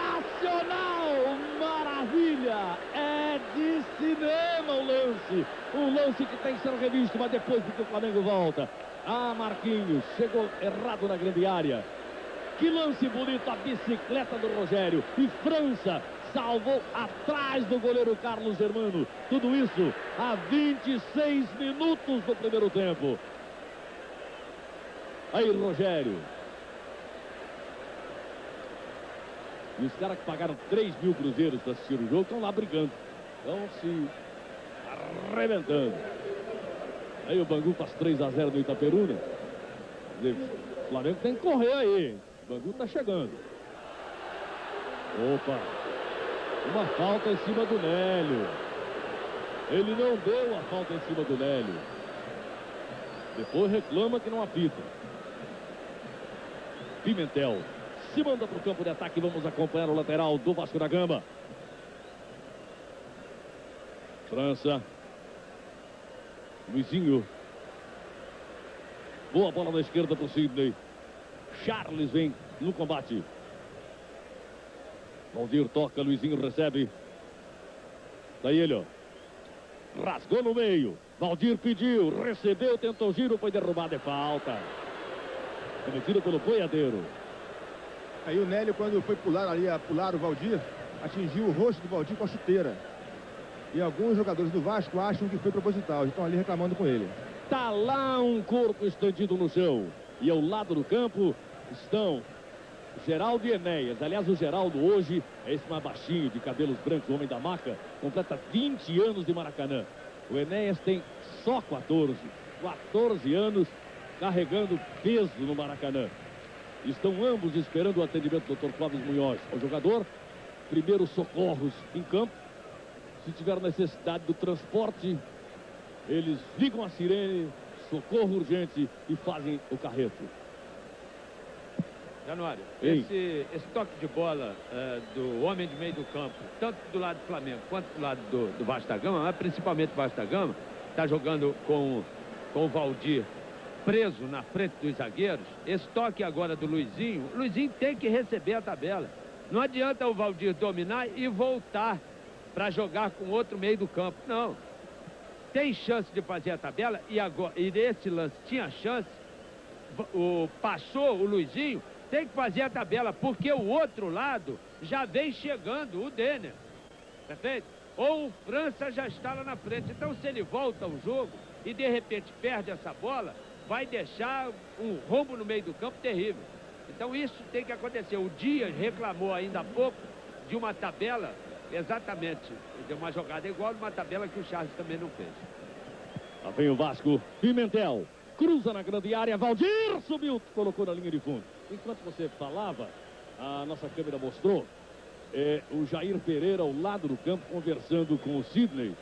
sensacional! Maravilha! É de cinema o lance. Um lance que tem que ser revisto, mas depois que o Flamengo volta. Marquinhos, chegou errado na grande área. Que lance bonito, a bicicleta do Rogério. E França salvou atrás do goleiro Carlos Germano. Tudo isso a 26 minutos do primeiro tempo. Aí Rogério. E os caras que pagaram 3.000 cruzeiros para assistir o jogo estão lá brigando. Estão se arrebentando. Aí o Bangu faz 3-0 no Itaperuna. O Flamengo tem que correr aí. O Bangu tá chegando. Opa. Uma falta em cima do Nélio. Ele não deu a falta em cima do Nélio. Depois reclama que não apita. Pimentel se manda para o campo de ataque. Vamos acompanhar o lateral do Vasco da Gama. França. Luizinho. Boa bola na esquerda para o Sidney. Charles vem no combate. Valdir toca, Luizinho recebe. Daí ele, ó. Rasgou no meio. Valdir pediu, recebeu, tentou giro, foi derrubado, é falta. Cometido pelo Boiadeiro. Aí o Nélio, quando foi pular ali, a pular o Valdir, atingiu o rosto do Valdir com a chuteira. E alguns jogadores do Vasco acham que foi proposital, estão ali reclamando com ele. Tá lá um corpo estendido no chão. E ao lado do campo estão Geraldo e Enéas. Aliás, o Geraldo hoje é esse mais baixinho, de cabelos brancos, o homem da maca, completa 20 anos de Maracanã. O Enéas tem só 14 anos carregando peso no Maracanã. Estão ambos esperando o atendimento do Dr. Clóvis Munhoz. O jogador, primeiros socorros em campo. Se tiver necessidade do transporte, eles ligam a sirene, socorro urgente e fazem o carreto. Januário, Ei. esse toque de bola do homem de meio do campo, tanto do lado do Flamengo quanto do lado do Vasco da Gama, mas principalmente o Vasco da Gama, está jogando com o Valdir preso na frente dos zagueiros. Esse toque agora do Luizinho, o Luizinho tem que receber a tabela. Não adianta o Valdir dominar e voltar para jogar com outro meio do campo. Não. Tem chance de fazer a tabela e nesse lance tinha chance. Passou o Luizinho, tem que fazer a tabela, porque o outro lado já vem chegando, o Denner. Perfeito? Ou o França já está lá na frente. Então, se ele volta ao jogo e de repente perde essa bola, vai deixar um rombo no meio do campo terrível. Então, isso tem que acontecer. O Dias reclamou ainda há pouco de uma tabela, exatamente, de uma jogada igual uma tabela que o Charles também não fez. Lá vem o Vasco. Pimentel. Cruza na grande área. Valdir subiu, colocou na linha de fundo. Enquanto você falava, a nossa câmera mostrou o Jair Pereira ao lado do campo conversando com o Sidney.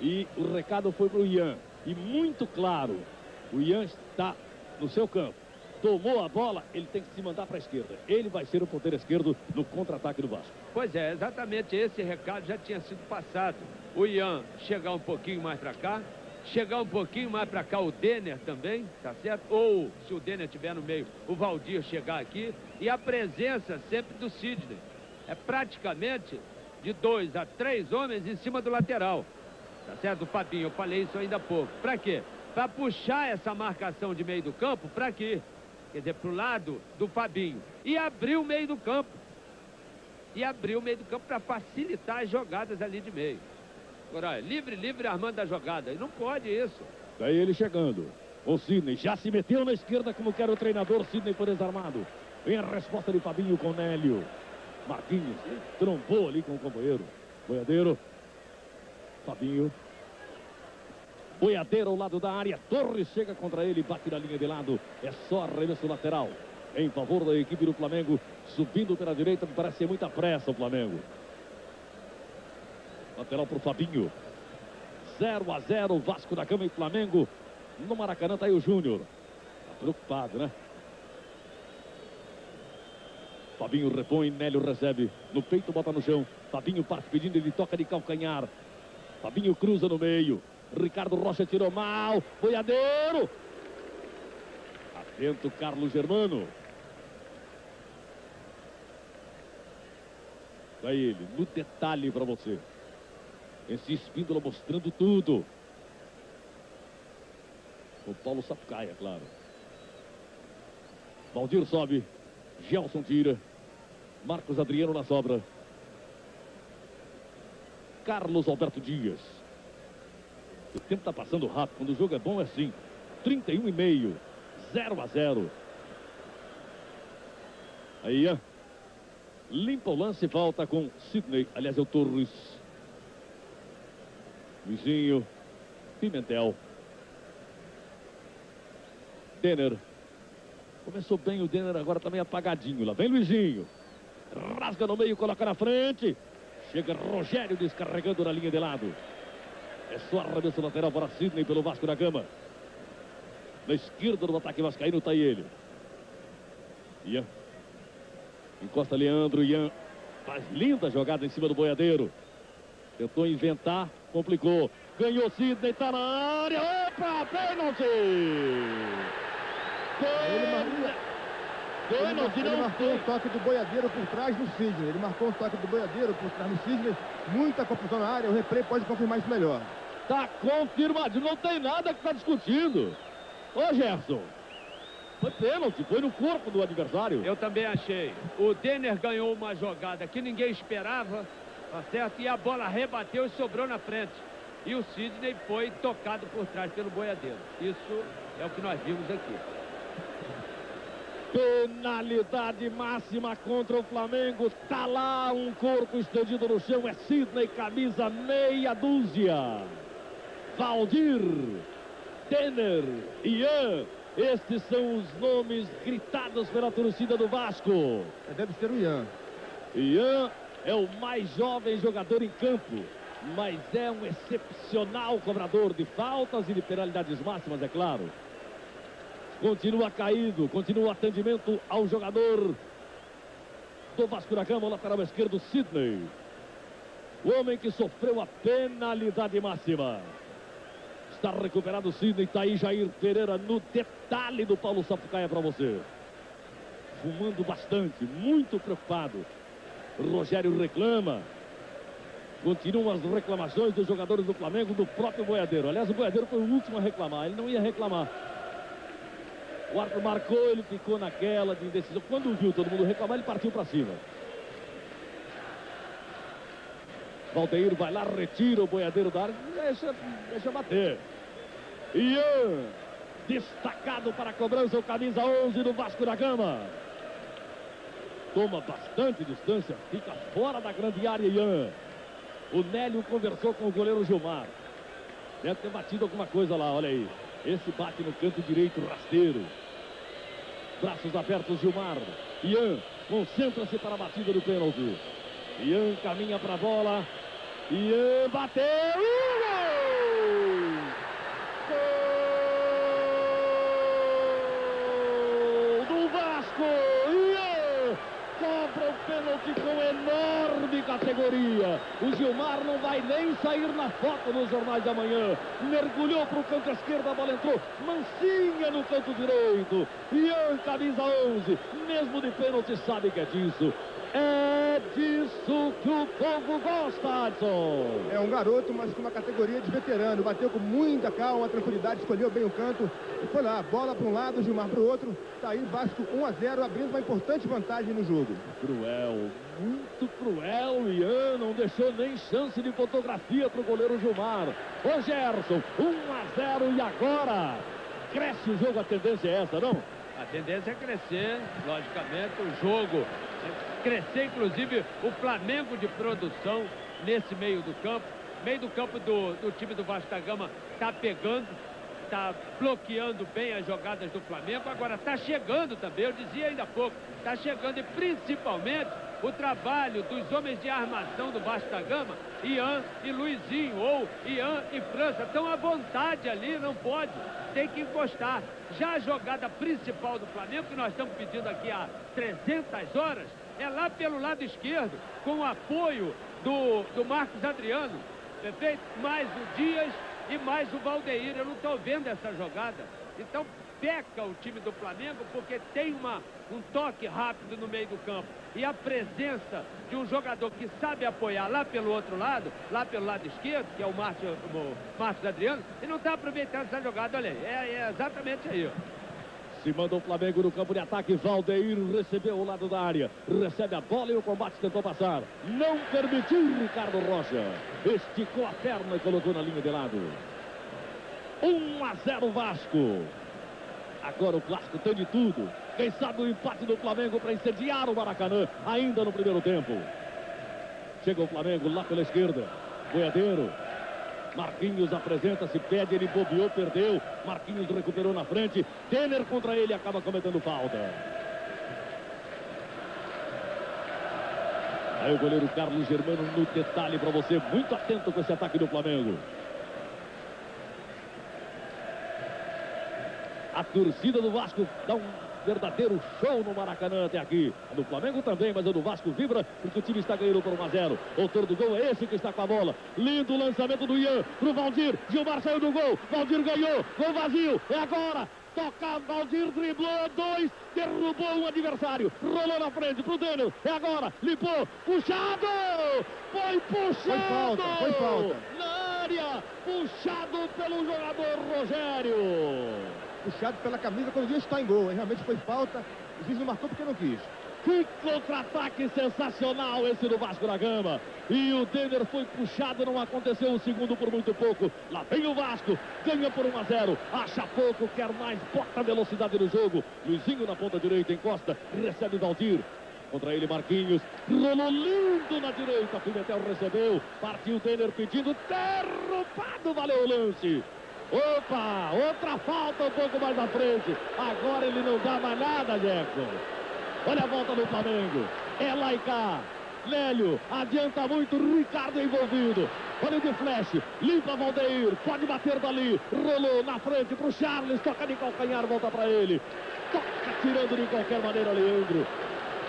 E o recado foi para o Ian. E muito claro, o Ian está no seu campo. Tomou a bola, ele tem que se mandar para a esquerda. Ele vai ser o ponteiro esquerdo no contra-ataque do Vasco. Pois é, exatamente esse recado já tinha sido passado. O Ian chegar um pouquinho mais para cá, chegar um pouquinho mais para cá o Denner também, tá certo? Ou, se o Denner estiver no meio, o Valdir chegar aqui. E a presença sempre do Sidney. É praticamente de 2 a 3 homens em cima do lateral. Tá certo? O Fabinho, eu falei isso ainda há pouco. Para quê? Para puxar essa marcação de meio do campo para aqui. Quer dizer, para o lado do Fabinho. E abrir o meio do campo. E abrir o meio do campo para facilitar as jogadas ali de meio. Agora, livre, armando a jogada. E não pode isso. Daí ele chegando. O Sidney já se meteu na esquerda como quer o treinador. Sidney foi desarmado. Vem a resposta de Fabinho com Nélio. Marquinhos trombou ali com o companheiro. Boiadeiro. Fabinho. Boiadeiro ao lado da área. Torres chega contra ele, bate na linha de lado. É só arremesso lateral em favor da equipe do Flamengo. Subindo pela direita, me parece ser muita pressa o Flamengo. Lateral para o Fabinho. 0 a 0, Vasco da Gama e Flamengo. No Maracanã tá aí o Júnior. Tá preocupado, né? Fabinho repõe, Nélio recebe. No peito, bota no chão. Fabinho parte pedindo, ele toca de calcanhar. Fabinho cruza no meio. Ricardo Rocha tirou mal. Boiadeiro. Atento Carlos Germano. Daí ele, no detalhe para você. Esse Espíndola mostrando tudo. O Paulo Sapucaia, claro. Valdir sobe. Gelson tira. Marcos Adriano na sobra. Carlos Alberto Dias. O tempo está passando rápido. Quando o jogo é bom é assim. 31,5. 0 a 0. Aí, ó. Limpa o lance e volta com Sidney. Aliás, é o Torres. Luizinho. Pimentel. Denner. Começou bem o Denner, agora também apagadinho. Lá vem Luizinho. Rasga no meio, coloca na frente. Chega Rogério descarregando na linha de lado. É só arremesso lateral para Sidney pelo Vasco da Gama. Na esquerda do ataque vascaíno está ele. Ian. Encosta Leandro. Ian faz linda jogada em cima do Boiadeiro. Tentou inventar, complicou. Ganhou Sidney, está na área. Opa, pênalti! Ele marcou o toque do Boiadeiro por trás do Sidney. Ele marcou o toque do Boiadeiro por trás do Sidney. Muita confusão na área. O replay pode confirmar isso melhor. Tá confirmado. Não tem nada que tá discutindo. Ô, Gerson. Foi pênalti. Foi no corpo do adversário. Eu também achei. O Denner ganhou uma jogada que ninguém esperava. Tá certo? E a bola rebateu e sobrou na frente. E o Sidney foi tocado por trás pelo Boiadeiro. Isso é o que nós vimos aqui. Penalidade máxima contra o Flamengo. Tá lá um corpo estendido no chão. É Sidney, camisa meia dúzia. Valdir, Denner, Ian. Estes são os nomes gritados pela torcida do Vasco. Deve ser o Ian. Ian é o mais jovem jogador em campo, mas é um excepcional cobrador de faltas e de penalidades máximas, é claro. Continua caído, continua o atendimento ao jogador do Vasco da Gama, o lateral esquerdo, Sidney. O homem que sofreu a penalidade máxima. Está recuperado o Sidney, está aí Jair Pereira no detalhe do Paulo Sapucaia para você. Fumando bastante, muito preocupado. Rogério reclama. Continuam as reclamações dos jogadores do Flamengo, do próprio Boiadeiro. Aliás, o Boiadeiro foi o último a reclamar, ele não ia reclamar. O árbitro marcou, ele ficou naquela de indecisão. Quando viu todo mundo reclamar, ele partiu para cima. Valdeir vai lá, retira o Boiadeiro da área, deixa bater. Ian, destacado para a cobrança, o camisa 11 do Vasco da Gama. Toma bastante distância, fica fora da grande área, Ian. O Nélio conversou com o goleiro Gilmar. Deve ter batido alguma coisa lá, olha aí. Esse bate no canto direito, rasteiro. Braços abertos, Gilmar. Ian concentra-se para a batida do pênalti. Ian caminha para a bola. Ian bateu. Gol do Vasco. Ian cobra o pênalti com enorme categoria. O Gilmar não vai nem sair na foto nos jornais da manhã. Mergulhou para o canto esquerdo, a bola entrou mansinha no canto direito. Ian, camisa 11, mesmo de pênalti, sabe que é disso. É disso que o povo gosta, Adson. É um garoto, mas com uma categoria de veterano. Bateu com muita calma, tranquilidade, escolheu bem o canto. E foi lá, bola para um lado, Gilmar para o outro. Tá aí, Vasco 1-0, abrindo uma importante vantagem no jogo. Cruel, muito cruel. Ian não deixou nem chance de fotografia para o goleiro Gilmar. Ô Gerson, 1-0 e agora? Cresce o jogo, a tendência é essa, não? A tendência é crescer, logicamente, o jogo. Crescer, inclusive, o Flamengo de produção nesse meio do campo. Meio do campo do time do Vasco da Gama está pegando, está bloqueando bem as jogadas do Flamengo. Agora está chegando também, eu dizia ainda há pouco, está chegando e principalmente o trabalho dos homens de armação do Vasco da Gama, Ian e Luizinho, ou Ian e França, estão à vontade ali, não pode, tem que encostar. Já a jogada principal do Flamengo, que nós estamos pedindo aqui há 300 horas, é lá pelo lado esquerdo, com o apoio do Marcos Adriano, perfeito? Mais o Dias e mais o Valdeir. Eu não estou vendo essa jogada. Então peca o time do Flamengo porque tem um toque rápido no meio do campo. E a presença de um jogador que sabe apoiar lá pelo outro lado, lá pelo lado esquerdo, que é o Marcos Adriano, e não está aproveitando essa jogada. Olha aí, é exatamente aí, ó. Se manda o Flamengo no campo de ataque. Valdeir recebeu o lado da área. Recebe a bola e o combate tentou passar. Não permitiu Ricardo Rocha. Esticou a perna e colocou na linha de lado. 1-0 Vasco. Agora o Vasco tem de tudo. Quem sabe o empate do Flamengo para incendiar o Maracanã ainda no primeiro tempo. Chega o Flamengo lá pela esquerda. Boiadeiro. Marquinhos apresenta-se, pede, ele bobeou, perdeu. Marquinhos recuperou na frente. Denner contra ele, acaba cometendo falta. Aí o goleiro Carlos Germano no detalhe para você, muito atento com esse ataque do Flamengo. A torcida do Vasco dá um verdadeiro show no Maracanã até aqui. A do Flamengo também, mas a do Vasco vibra porque o time está ganhando por 1-0. O autor do gol é esse que está com a bola. Lindo lançamento do Ian pro Valdir. Gilmar saiu do gol. Valdir ganhou. Gol vazio. É agora. Toca, Valdir driblou, 2, derrubou um adversário. Rolou na frente pro Denner. É agora. Limpou. Puxado. Foi puxado. Foi falta. Na área. Puxado pelo jogador Rogério. Puxado pela camisa quando viu está em gol. Realmente foi falta. O juiz não marcou porque não quis. Que contra-ataque sensacional esse do Vasco da Gama. E o Denner foi puxado, não aconteceu o segundo por muito pouco. Lá vem o Vasco, ganha por 1-0. Acha pouco, quer mais, bota a velocidade no jogo. Luizinho na ponta direita, encosta, recebe Valdir. Contra ele Marquinhos, rolou lindo na direita, Pimentel recebeu. Partiu Denner pedindo, derrubado, valeu o lance. Opa, outra falta um pouco mais à frente. Agora ele não dá mais nada, Jackson. Olha a volta do Flamengo. É lá e cá. Nélio, adianta muito, Ricardo envolvido. Olha o de flash, limpa Valdeir, pode bater dali, rolou na frente pro Charles, toca de calcanhar, volta pra ele. Toca tirando de qualquer maneira, Leandro.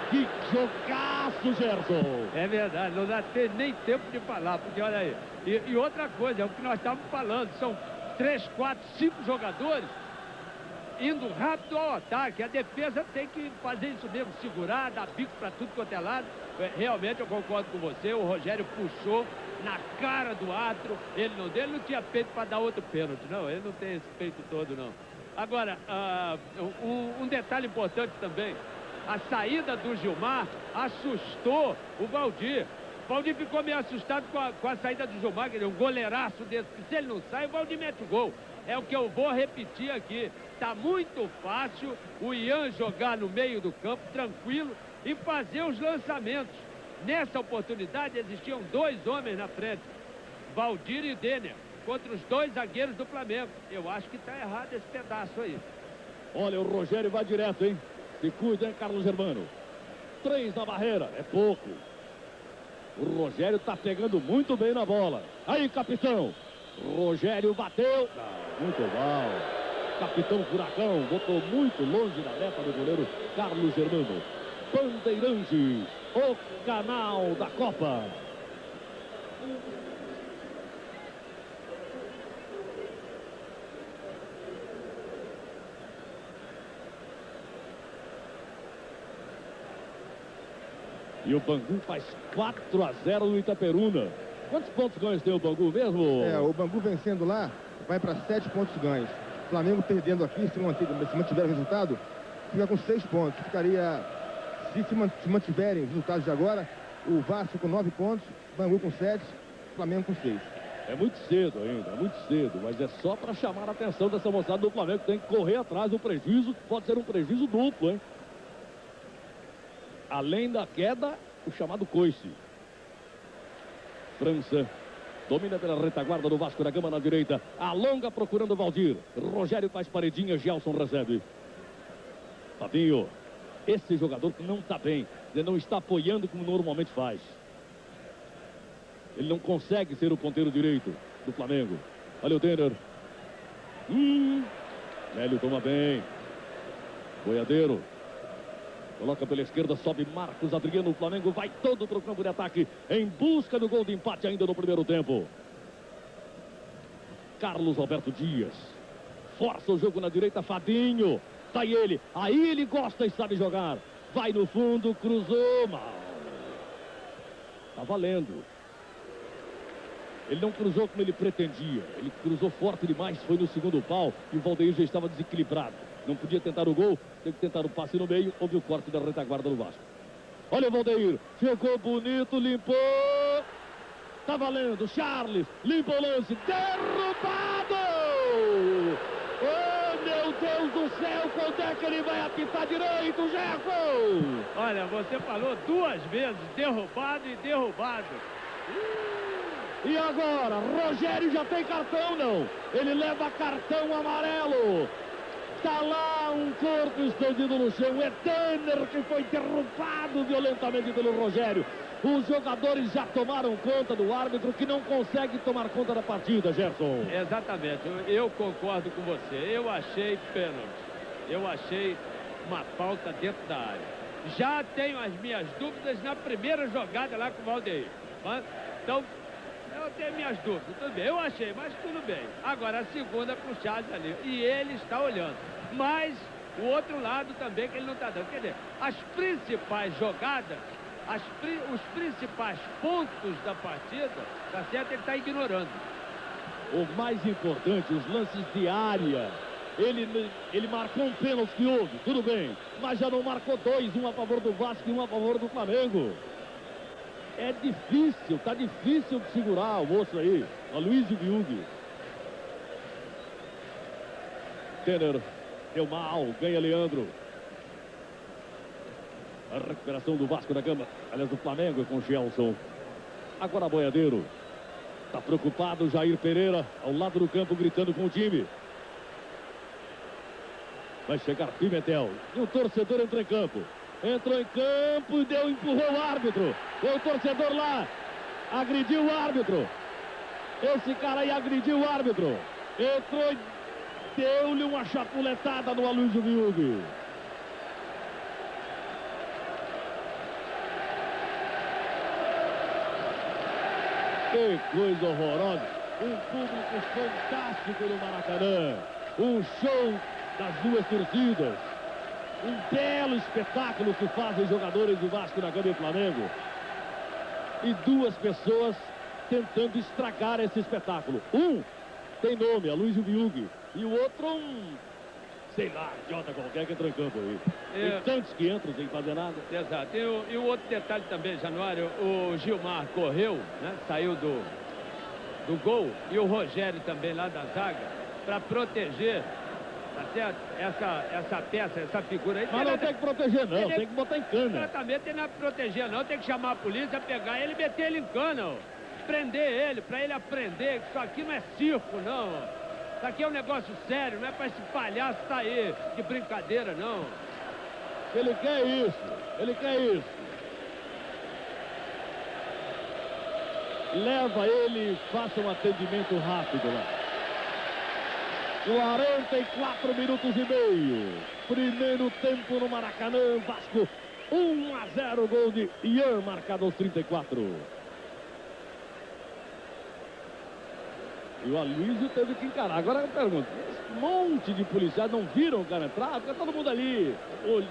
Que jogaço, Gerson. É verdade, não dá nem tempo de falar, porque olha aí. E outra coisa, é o que nós estávamos falando, são 3, 4, 5 jogadores indo rápido ao ataque. A defesa tem que fazer isso mesmo, segurar, dar bico para tudo quanto é lado. Realmente eu concordo com você, o Rogério puxou na cara do árbitro, ele não tinha peito para dar outro pênalti, não, ele não tem esse peito todo, não. Agora, um detalhe importante também, a saída do Gilmar assustou o Valdir. O Valdir ficou meio assustado com a saída do Gilmar, que ele é um goleiraço desse, que se ele não sai, o Valdir mete o gol. É o que eu vou repetir aqui. Tá muito fácil o Ian jogar no meio do campo, tranquilo, e fazer os lançamentos. Nessa oportunidade existiam 2 homens na frente, Valdir e Denner, contra os 2 zagueiros do Flamengo. Eu acho que tá errado esse pedaço aí. Olha, o Rogério vai direto, hein? Se cuida, hein, Carlos Germano. 3 na barreira, é pouco. O Rogério tá pegando muito bem na bola. Aí, capitão. Rogério bateu. Muito mal. Capitão Furacão botou muito longe da meta do goleiro Carlos Germano. Bandeirantes, o canal da Copa. E o Bangu faz 4-0 no Itaperuna. Quantos pontos ganhos tem o Bangu mesmo? O Bangu vencendo lá, vai para 7 pontos ganhos. O Flamengo perdendo aqui, se mantiver o resultado, fica com 6 pontos. Ficaria, se mantiverem os resultados de agora, o Vasco com 9 pontos, Bangu com 7, Flamengo com 6. É muito cedo ainda, é muito cedo, mas é só para chamar a atenção dessa moçada do Flamengo. Tem que correr atrás do prejuízo, pode ser um prejuízo duplo, hein? Além da queda, o chamado coice. França domina pela retaguarda do Vasco da Gama na direita. Alonga procurando o Valdir. Rogério faz paredinha, Gelson recebe. Fabinho, esse jogador que não está bem. Ele não está apoiando como normalmente faz. Ele não consegue ser o ponteiro direito do Flamengo. Olha o Denner. Nélio toma bem. Boiadeiro. Coloca pela esquerda, sobe Marcos Adriano. O Flamengo vai todo para o campo de ataque em busca do gol de empate ainda no primeiro tempo. Carlos Alberto Dias. Força o jogo na direita, Fabinho. Tá ele. Aí ele gosta e sabe jogar. Vai no fundo, cruzou. Mal. Tá valendo. Ele não cruzou como ele pretendia. Ele cruzou forte demais, foi no segundo pau. E o Valdeir já estava desequilibrado. Não podia tentar o gol, teve que tentar o passe no meio. Houve o corte da retaguarda do Vasco. Olha o Valdeir, chegou bonito, limpou. Tá valendo, Charles, limpa o lance, derrubado! Oh, meu Deus do céu, quando é que ele vai apitar direito, Gerson? Olha, você falou 2 vezes, derrubado e derrubado. E agora, Rogério já tem cartão, não? Ele leva cartão amarelo. Está lá um corpo estendido no chão. É Denner que foi derrubado violentamente pelo Rogério. Os jogadores já tomaram conta do árbitro, que não consegue tomar conta da partida, Gerson. Exatamente, eu concordo com você. Eu achei pênalti. Eu achei uma falta dentro da área. Já tenho as minhas dúvidas na primeira jogada lá com o Valdeir. Então, eu tenho minhas dúvidas, tudo bem. Eu achei, mas tudo bem. Agora a segunda pro Charles ali. E ele está olhando. Mas o outro lado também que ele não está dando. Quer dizer, as principais jogadas, os principais pontos da partida, tá certo, ele está ignorando. O mais importante, os lances de área. Ele marcou um pênalti que houve, tudo bem. Mas já não marcou 2, um a favor do Vasco e um a favor do Flamengo. É difícil, tá difícil de segurar o moço aí. A Luiz Viug. Denner deu mal, ganha Leandro. A recuperação do Vasco da Gama, aliás do Flamengo, com Gelson. Agora Boiadeiro. Tá preocupado Jair Pereira, ao lado do campo, gritando com o time. Vai chegar Pimentel. E o torcedor entra em campo. Entrou em campo e empurrou o árbitro. O torcedor lá agrediu o árbitro. Esse cara aí agrediu o árbitro. Entrou e deu-lhe uma chapuletada no Aloysio Viug. Que coisa horrorosa. Um público fantástico no Maracanã. Um show das duas torcidas. Um belo espetáculo que fazem os jogadores do Vasco da Gama e Flamengo. E duas pessoas tentando estragar esse espetáculo. Um tem nome, Aloysio Viug. E o outro, sei lá, idiota qualquer que entrou em campo aí. Tem tantos que entram sem fazer nada. Exato. E o outro detalhe também, Januário, o Gilmar correu, né? Saiu do gol. E o Rogério também lá da zaga, para proteger, tá certo? Essa peça, essa figura aí. Mas não tem que proteger não, tem que botar em cana. Exatamente, tem que proteger não, tem que chamar a polícia, pegar ele e meter ele em cana, ó. Prender ele, para ele aprender que isso aqui não é circo, não. Isso aqui é um negócio sério, não é para esse palhaço tá aí de brincadeira, não. Ele quer isso, ele quer isso. Leva ele e faça um atendimento rápido lá. 44 minutos e meio. Primeiro tempo no Maracanã, Vasco 1-0, gol de Ian, marcado aos 34. E o Aloysio teve que encarar. Agora eu pergunto, esse monte de policiais não viram o cara entrar? Fica todo mundo ali,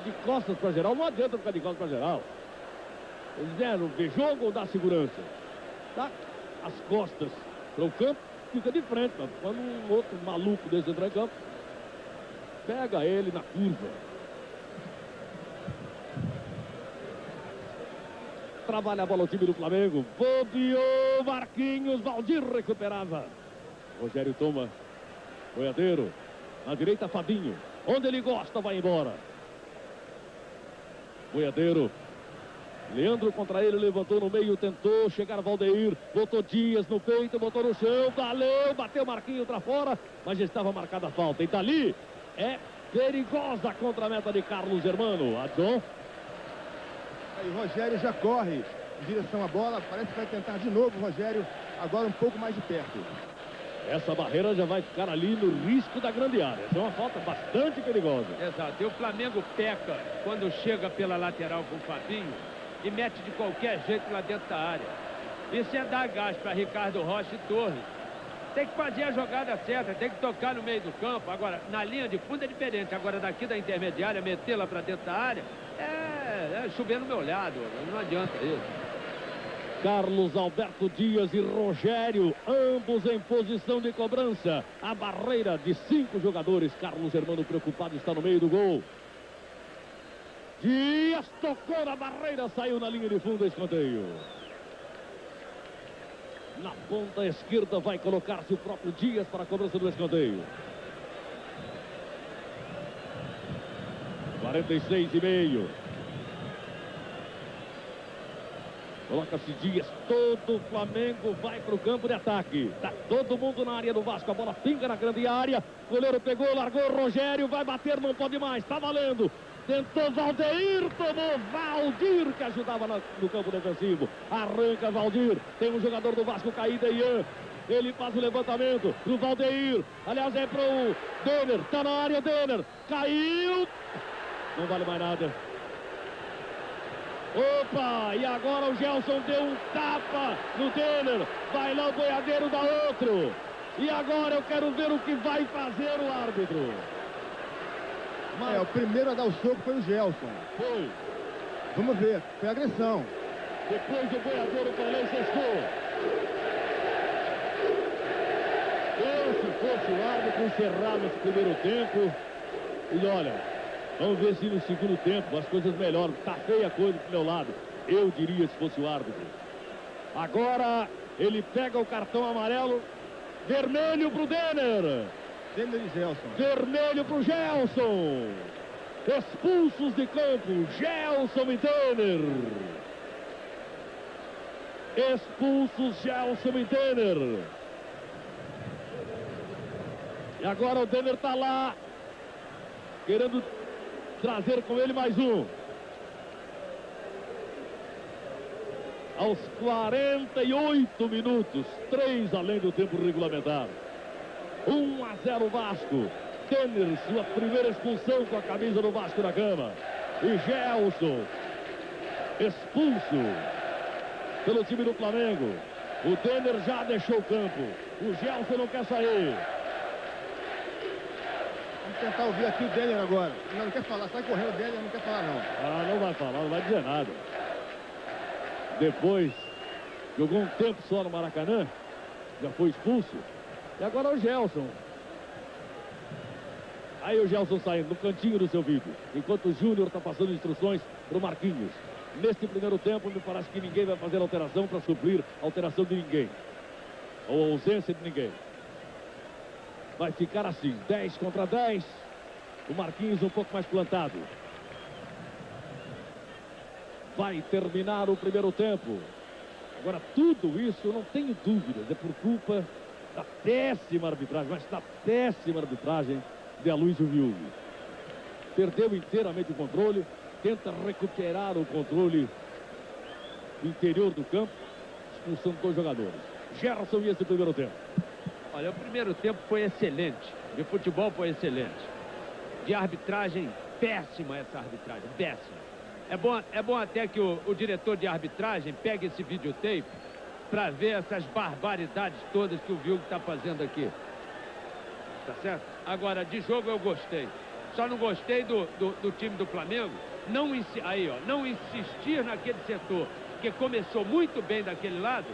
de costas para geral. Não adianta ficar de costas para geral. Eles vieram ver jogo ou dar segurança? Dá as costas para o campo, fica de frente. Quando um outro maluco desse entrar em campo, pega ele na curva. Trabalha a bola o time do Flamengo. Bobeou Marquinhos, Valdir recuperava. Rogério toma. Boiadeiro. Na direita, Fabinho. Onde ele gosta, vai embora. Boiadeiro. Leandro contra ele, levantou no meio, tentou chegar Valdeir. Botou Dias no peito, botou no chão. Valeu, bateu Marquinhos pra fora. Mas já estava marcada a falta. E dali é perigosa contra a meta de Carlos Germano. Adson. Aí o Rogério já corre em direção à bola. Parece que vai tentar de novo o Rogério. Agora um pouco mais de perto. Essa barreira já vai ficar ali no risco da grande área. É uma falta bastante perigosa. Exato. E o Flamengo peca quando chega pela lateral com o Fabinho e mete de qualquer jeito lá dentro da área. Isso é dar gás para Ricardo Rocha e Torres. Tem que fazer a jogada certa, tem que tocar no meio do campo. Agora, na linha de fundo é diferente. Agora, daqui da intermediária, metê-la para dentro da área, é chover no meu olhado. Não adianta isso. Carlos Alberto Dias e Rogério, ambos em posição de cobrança. A barreira de 5 jogadores. Carlos Germano preocupado, está no meio do gol. Dias tocou na barreira, saiu na linha de fundo, escanteio. Na ponta esquerda vai colocar-se o próprio Dias para a cobrança do escanteio. 46,5. Coloca-se Dias, todo o Flamengo vai para o campo de ataque. Tá todo mundo na área do Vasco, a bola pinga na grande área. O goleiro pegou, largou, Rogério vai bater, não pode mais, tá valendo. Tentou Valdeir, tomou Valdir, que ajudava no campo defensivo. Arranca Valdir, tem um jogador do Vasco caído, Ian. Ele faz o levantamento pro Valdeir. Aliás, é pro Denner, tá na área, Denner. Caiu, não vale mais nada. Opa, e agora o Gelson deu um tapa no Denner. Vai lá o Boiadeiro, dá outro. E agora eu quero ver o que vai fazer o árbitro. Mas o primeiro a dar o soco foi o Gelson. Foi. Vamos ver, foi agressão. Depois o Boiadeiro foi lá e cestou. Eu, se fosse o árbitro, encerrava esse primeiro tempo. E olha, vamos ver se no segundo tempo as coisas melhoram. Tá feia a coisa pro meu lado. Eu diria se fosse o árbitro. Agora ele pega o cartão amarelo. Vermelho pro Denner. Denner e Gelson. Vermelho pro Gelson. Expulsos de campo, Gelson e Denner. Expulsos Gelson e Denner. E agora o Denner tá lá, querendo trazer com ele mais um. aos 48 minutos, 3 além do tempo regulamentar. 1-0 Vasco. Denner, sua primeira expulsão com a camisa do Vasco da Gama. E Gelson, expulso pelo time do Flamengo. O Denner já deixou o campo. O Gelson não quer sair. Vamos tentar ouvir aqui o Denner agora. Não quer falar, sai correndo o Denner, não quer falar não. Ah, não vai falar, não vai dizer nada. Depois, jogou um tempo só no Maracanã, já foi expulso. E agora o Gelson. Aí o Gelson saindo no cantinho do seu vídeo, enquanto o Júnior está passando instruções para o Marquinhos. Neste primeiro tempo, me parece que ninguém vai fazer alteração para suprir a alteração de ninguém. Ou a ausência de ninguém. Vai ficar assim, 10 contra 10. O Marquinhos um pouco mais plantado. Vai terminar o primeiro tempo. Agora, tudo isso, eu não tenho dúvidas, é por culpa da péssima arbitragem, mas da péssima arbitragem de Aloysio Viug. Perdeu inteiramente o controle, tenta recuperar o controle do interior do campo, expulsando 2 jogadores. Gerson e esse primeiro tempo. Olha, o primeiro tempo foi excelente, de futebol foi excelente. De arbitragem, péssima essa arbitragem, péssima. É bom até que o diretor de arbitragem pegue esse videotape para ver essas barbaridades todas que o Viug está fazendo aqui. Tá certo? Agora, de jogo eu gostei. Só não gostei do time do Flamengo. Não insistir naquele setor, que começou muito bem daquele lado.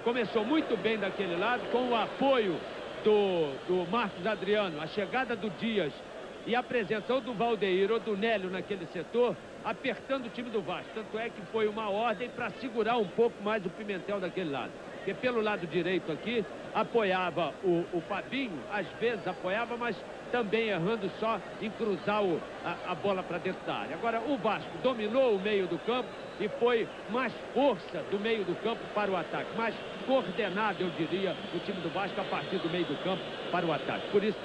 Começou muito bem daquele lado, com o apoio do Marcos Adriano, a chegada do Dias e a presença ou do Valdeir ou do Nélio naquele setor, apertando o time do Vasco. Tanto é que foi uma ordem para segurar um pouco mais o Pimentel daquele lado. Porque pelo lado direito aqui, apoiava o Fabinho, às vezes apoiava, mas também errando só em cruzar a bola para dentro da área. Agora, o Vasco dominou o meio do campo e foi mais força do meio do campo para o ataque. Mais coordenado, eu diria, o time do Vasco a partir do meio do campo para o ataque. Por isso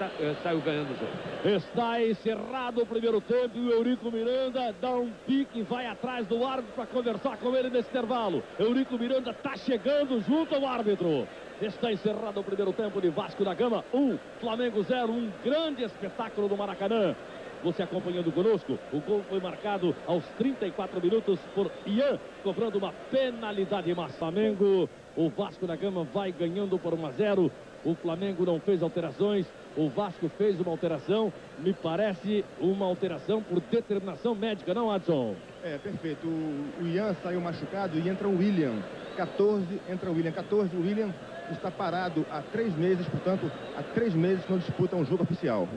saiu ganhando o jogo. Está encerrado o primeiro tempo e o Eurico Miranda dá um pique e vai atrás do árbitro para conversar com ele nesse intervalo. Eurico Miranda está chegando junto ao árbitro. Está encerrado o primeiro tempo de Vasco da Gama 1, Flamengo 0, um grande espetáculo do Maracanã. Você acompanhando conosco, o gol foi marcado aos 34 minutos por Ian, cobrando uma penalidade máxima. Flamengo, o Vasco da Gama vai ganhando por 1-0. O Flamengo não fez alterações, o Vasco fez uma alteração, me parece uma alteração por determinação médica, não, Adson? É, perfeito. O Ian saiu machucado e entra o William. 14, entra o William. 14, o William está parado há 3 meses, portanto, há 3 meses não disputa um jogo oficial.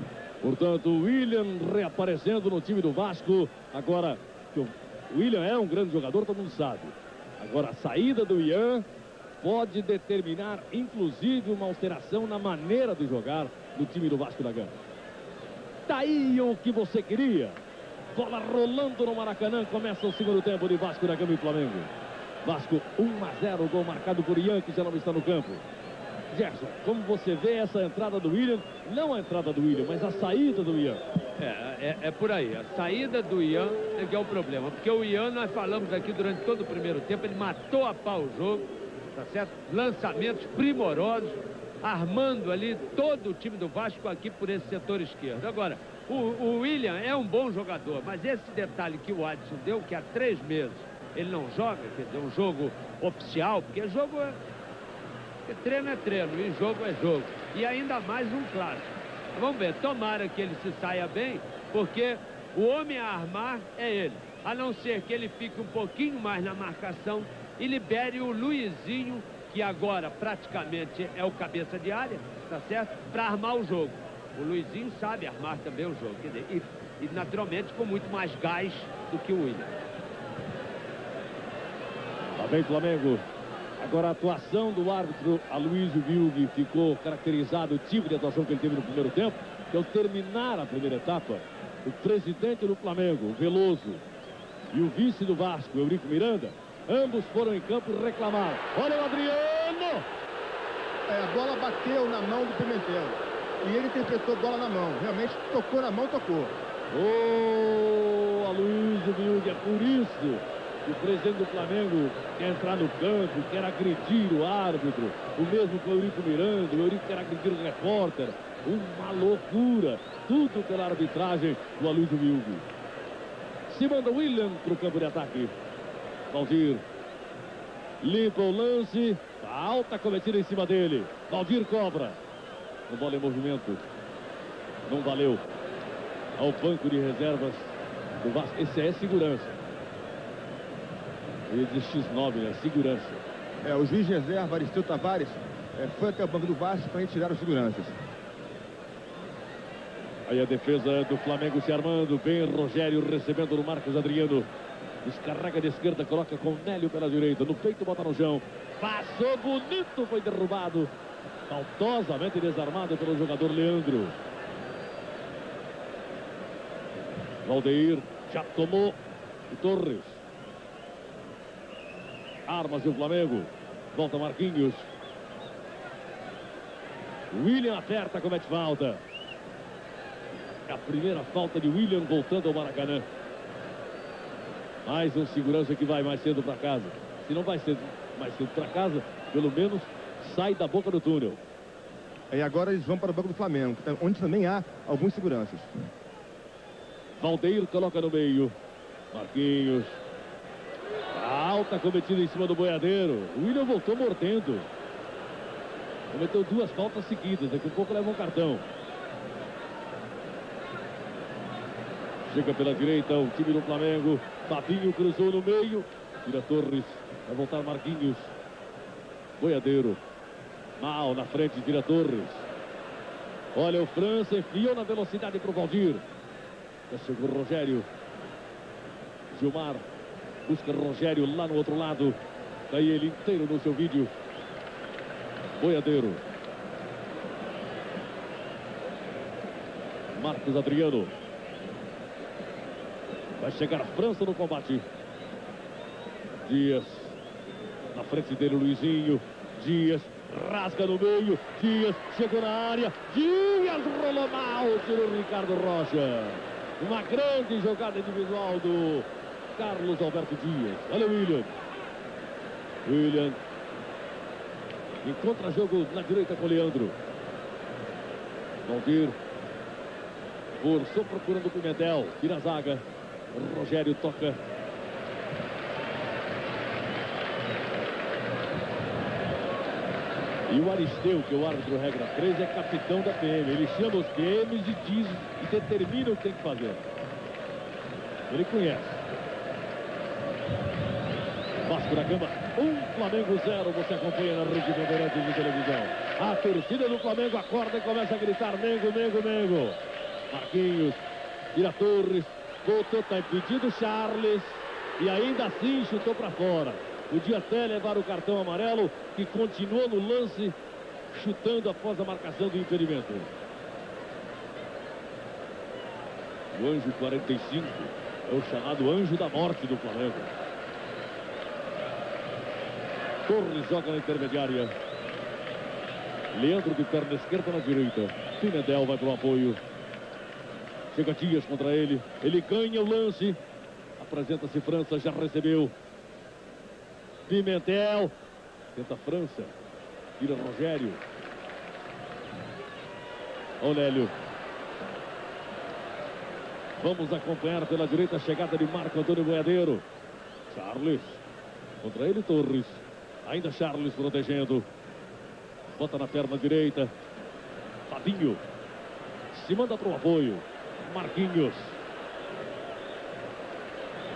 Portanto, o William reaparecendo no time do Vasco. Agora, que o William é um grande jogador, todo mundo sabe. Agora, a saída do Ian pode determinar, inclusive, uma alteração na maneira de jogar do time do Vasco da Gama. Tá aí o que você queria. Bola rolando no Maracanã, começa o segundo tempo de Vasco da Gama e Flamengo. Vasco 1-0, gol marcado por Ian, que já não está no campo. Gerson, como você vê essa entrada do William, não a entrada do William, mas a saída do Ian? É por aí, a saída do Ian é que é o problema, porque o Ian, nós falamos aqui durante todo o primeiro tempo, ele matou a pau o jogo, tá certo? Lançamentos primorosos, armando ali todo o time do Vasco aqui por esse setor esquerdo. Agora, o William é um bom jogador, mas esse detalhe que o Adson deu, que há 3 meses ele não joga, quer dizer, um jogo oficial, porque jogo porque treino é treino e jogo é jogo. E ainda mais um clássico. Vamos ver, tomara que ele se saia bem, porque o homem a armar é ele. A não ser que ele fique um pouquinho mais na marcação e libere o Luizinho, que agora praticamente é o cabeça de área, tá certo? Para armar o jogo. O Luizinho sabe armar também o jogo. Quer dizer, e naturalmente com muito mais gás do que o William. Lá vem Flamengo. Agora a atuação do árbitro Aloysio Viug ficou caracterizado, o tipo de atuação que ele teve no primeiro tempo, que ao terminar a primeira etapa, o presidente do Flamengo, o Veloso, e o vice do Vasco, Eurico Miranda, ambos foram em campo e reclamaram. Olha o Adriano! A bola bateu na mão do Pimentel. E ele interpretou a bola na mão. Realmente tocou na mão, tocou. Aloysio Viug, é por isso O presidente do Flamengo quer entrar no campo, quer agredir o árbitro. O mesmo com o Eurico Miranda, o Eurico quer agredir o repórter. Uma loucura. Tudo pela arbitragem do Aloysio Wilgue. Se manda o William para o campo de ataque. Valdir limpa o lance. A alta cometida em cima dele. Valdir cobra. A bola em movimento. Não valeu. Ao banco de reservas do Vasco. Esse é segurança. Ele diz X9, né? Segurança. O juiz de reserva, Aristeu Tavares, foi até o banco do Vasco para retirar os seguranças. Aí a defesa do Flamengo se armando. Bem Rogério recebendo no Marcos Adriano. Descarrega de esquerda, coloca com Nélio pela direita. No peito, bota no chão. Passou bonito, foi derrubado. Faltosamente desarmado pelo jogador Leandro. Valdeir já tomou o Torres. Armas do Flamengo. Volta Marquinhos. William aperta, comete falta. É a primeira falta de William voltando ao Maracanã. Mais um segurança que vai mais cedo para casa. Se não vai mais cedo para casa, pelo menos sai da boca do túnel. E agora eles vão para o banco do Flamengo, onde também há alguns seguranças. Valdeir coloca no meio. Marquinhos. Alta cometida em cima do boiadeiro. O William voltou mordendo. Cometeu duas faltas seguidas. Daqui a pouco leva um cartão. Chega pela direita o time do Flamengo. Fabinho cruzou no meio. Tira Torres. Vai voltar Marquinhos. Boiadeiro. Mal na frente, tira Torres. Olha o França. Enfiou na velocidade para o Valdir. Já chegou o Rogério. Gilmar. Busca Rogério lá no outro lado. Tá aí ele inteiro no seu vídeo. Boiadeiro. Marcos Adriano. Vai chegar a França no combate. Dias. Na frente dele, Luizinho. Dias. Rasga no meio. Dias. Chegou na área. Dias rolou mal. Tirou o Ricardo Rocha. Uma grande jogada individual do Carlos Alberto Dias. Olha o William. William. Encontra jogo na direita com o Leandro. Valdir. Forçou procurando o Pimentel. Tira a zaga. Rogério toca. E o Aristeu, que é o árbitro regra 3, é capitão da PM. Ele chama os PMs e diz e determina o que tem que fazer. Ele conhece. Vasco da Gama 1, Flamengo 0. Você acompanha na Rede Bandeirantes de televisão. A torcida do Flamengo acorda e começa a gritar: Mengo, Mengo, Mengo. Marquinhos, tira Torres. Voltou, tá impedido Charles. E ainda assim chutou para fora. Podia até levar o cartão amarelo, que continuou no lance, chutando após a marcação do impedimento. O Anjo 45 é o chamado Anjo da Morte do Flamengo. Torres joga na intermediária. Leandro de perna esquerda na direita. Pimentel vai para o apoio. Chega Dias contra ele. Ele ganha o lance. Apresenta-se França, já recebeu. Pimentel. Tenta França. Tira Rogério. Nélio. Vamos acompanhar pela direita a chegada de Marco Antônio Boiadeiro. Charles. Contra ele, Torres. Ainda Charles protegendo. Bota na perna direita. Fabinho. Se manda para o apoio. Marquinhos.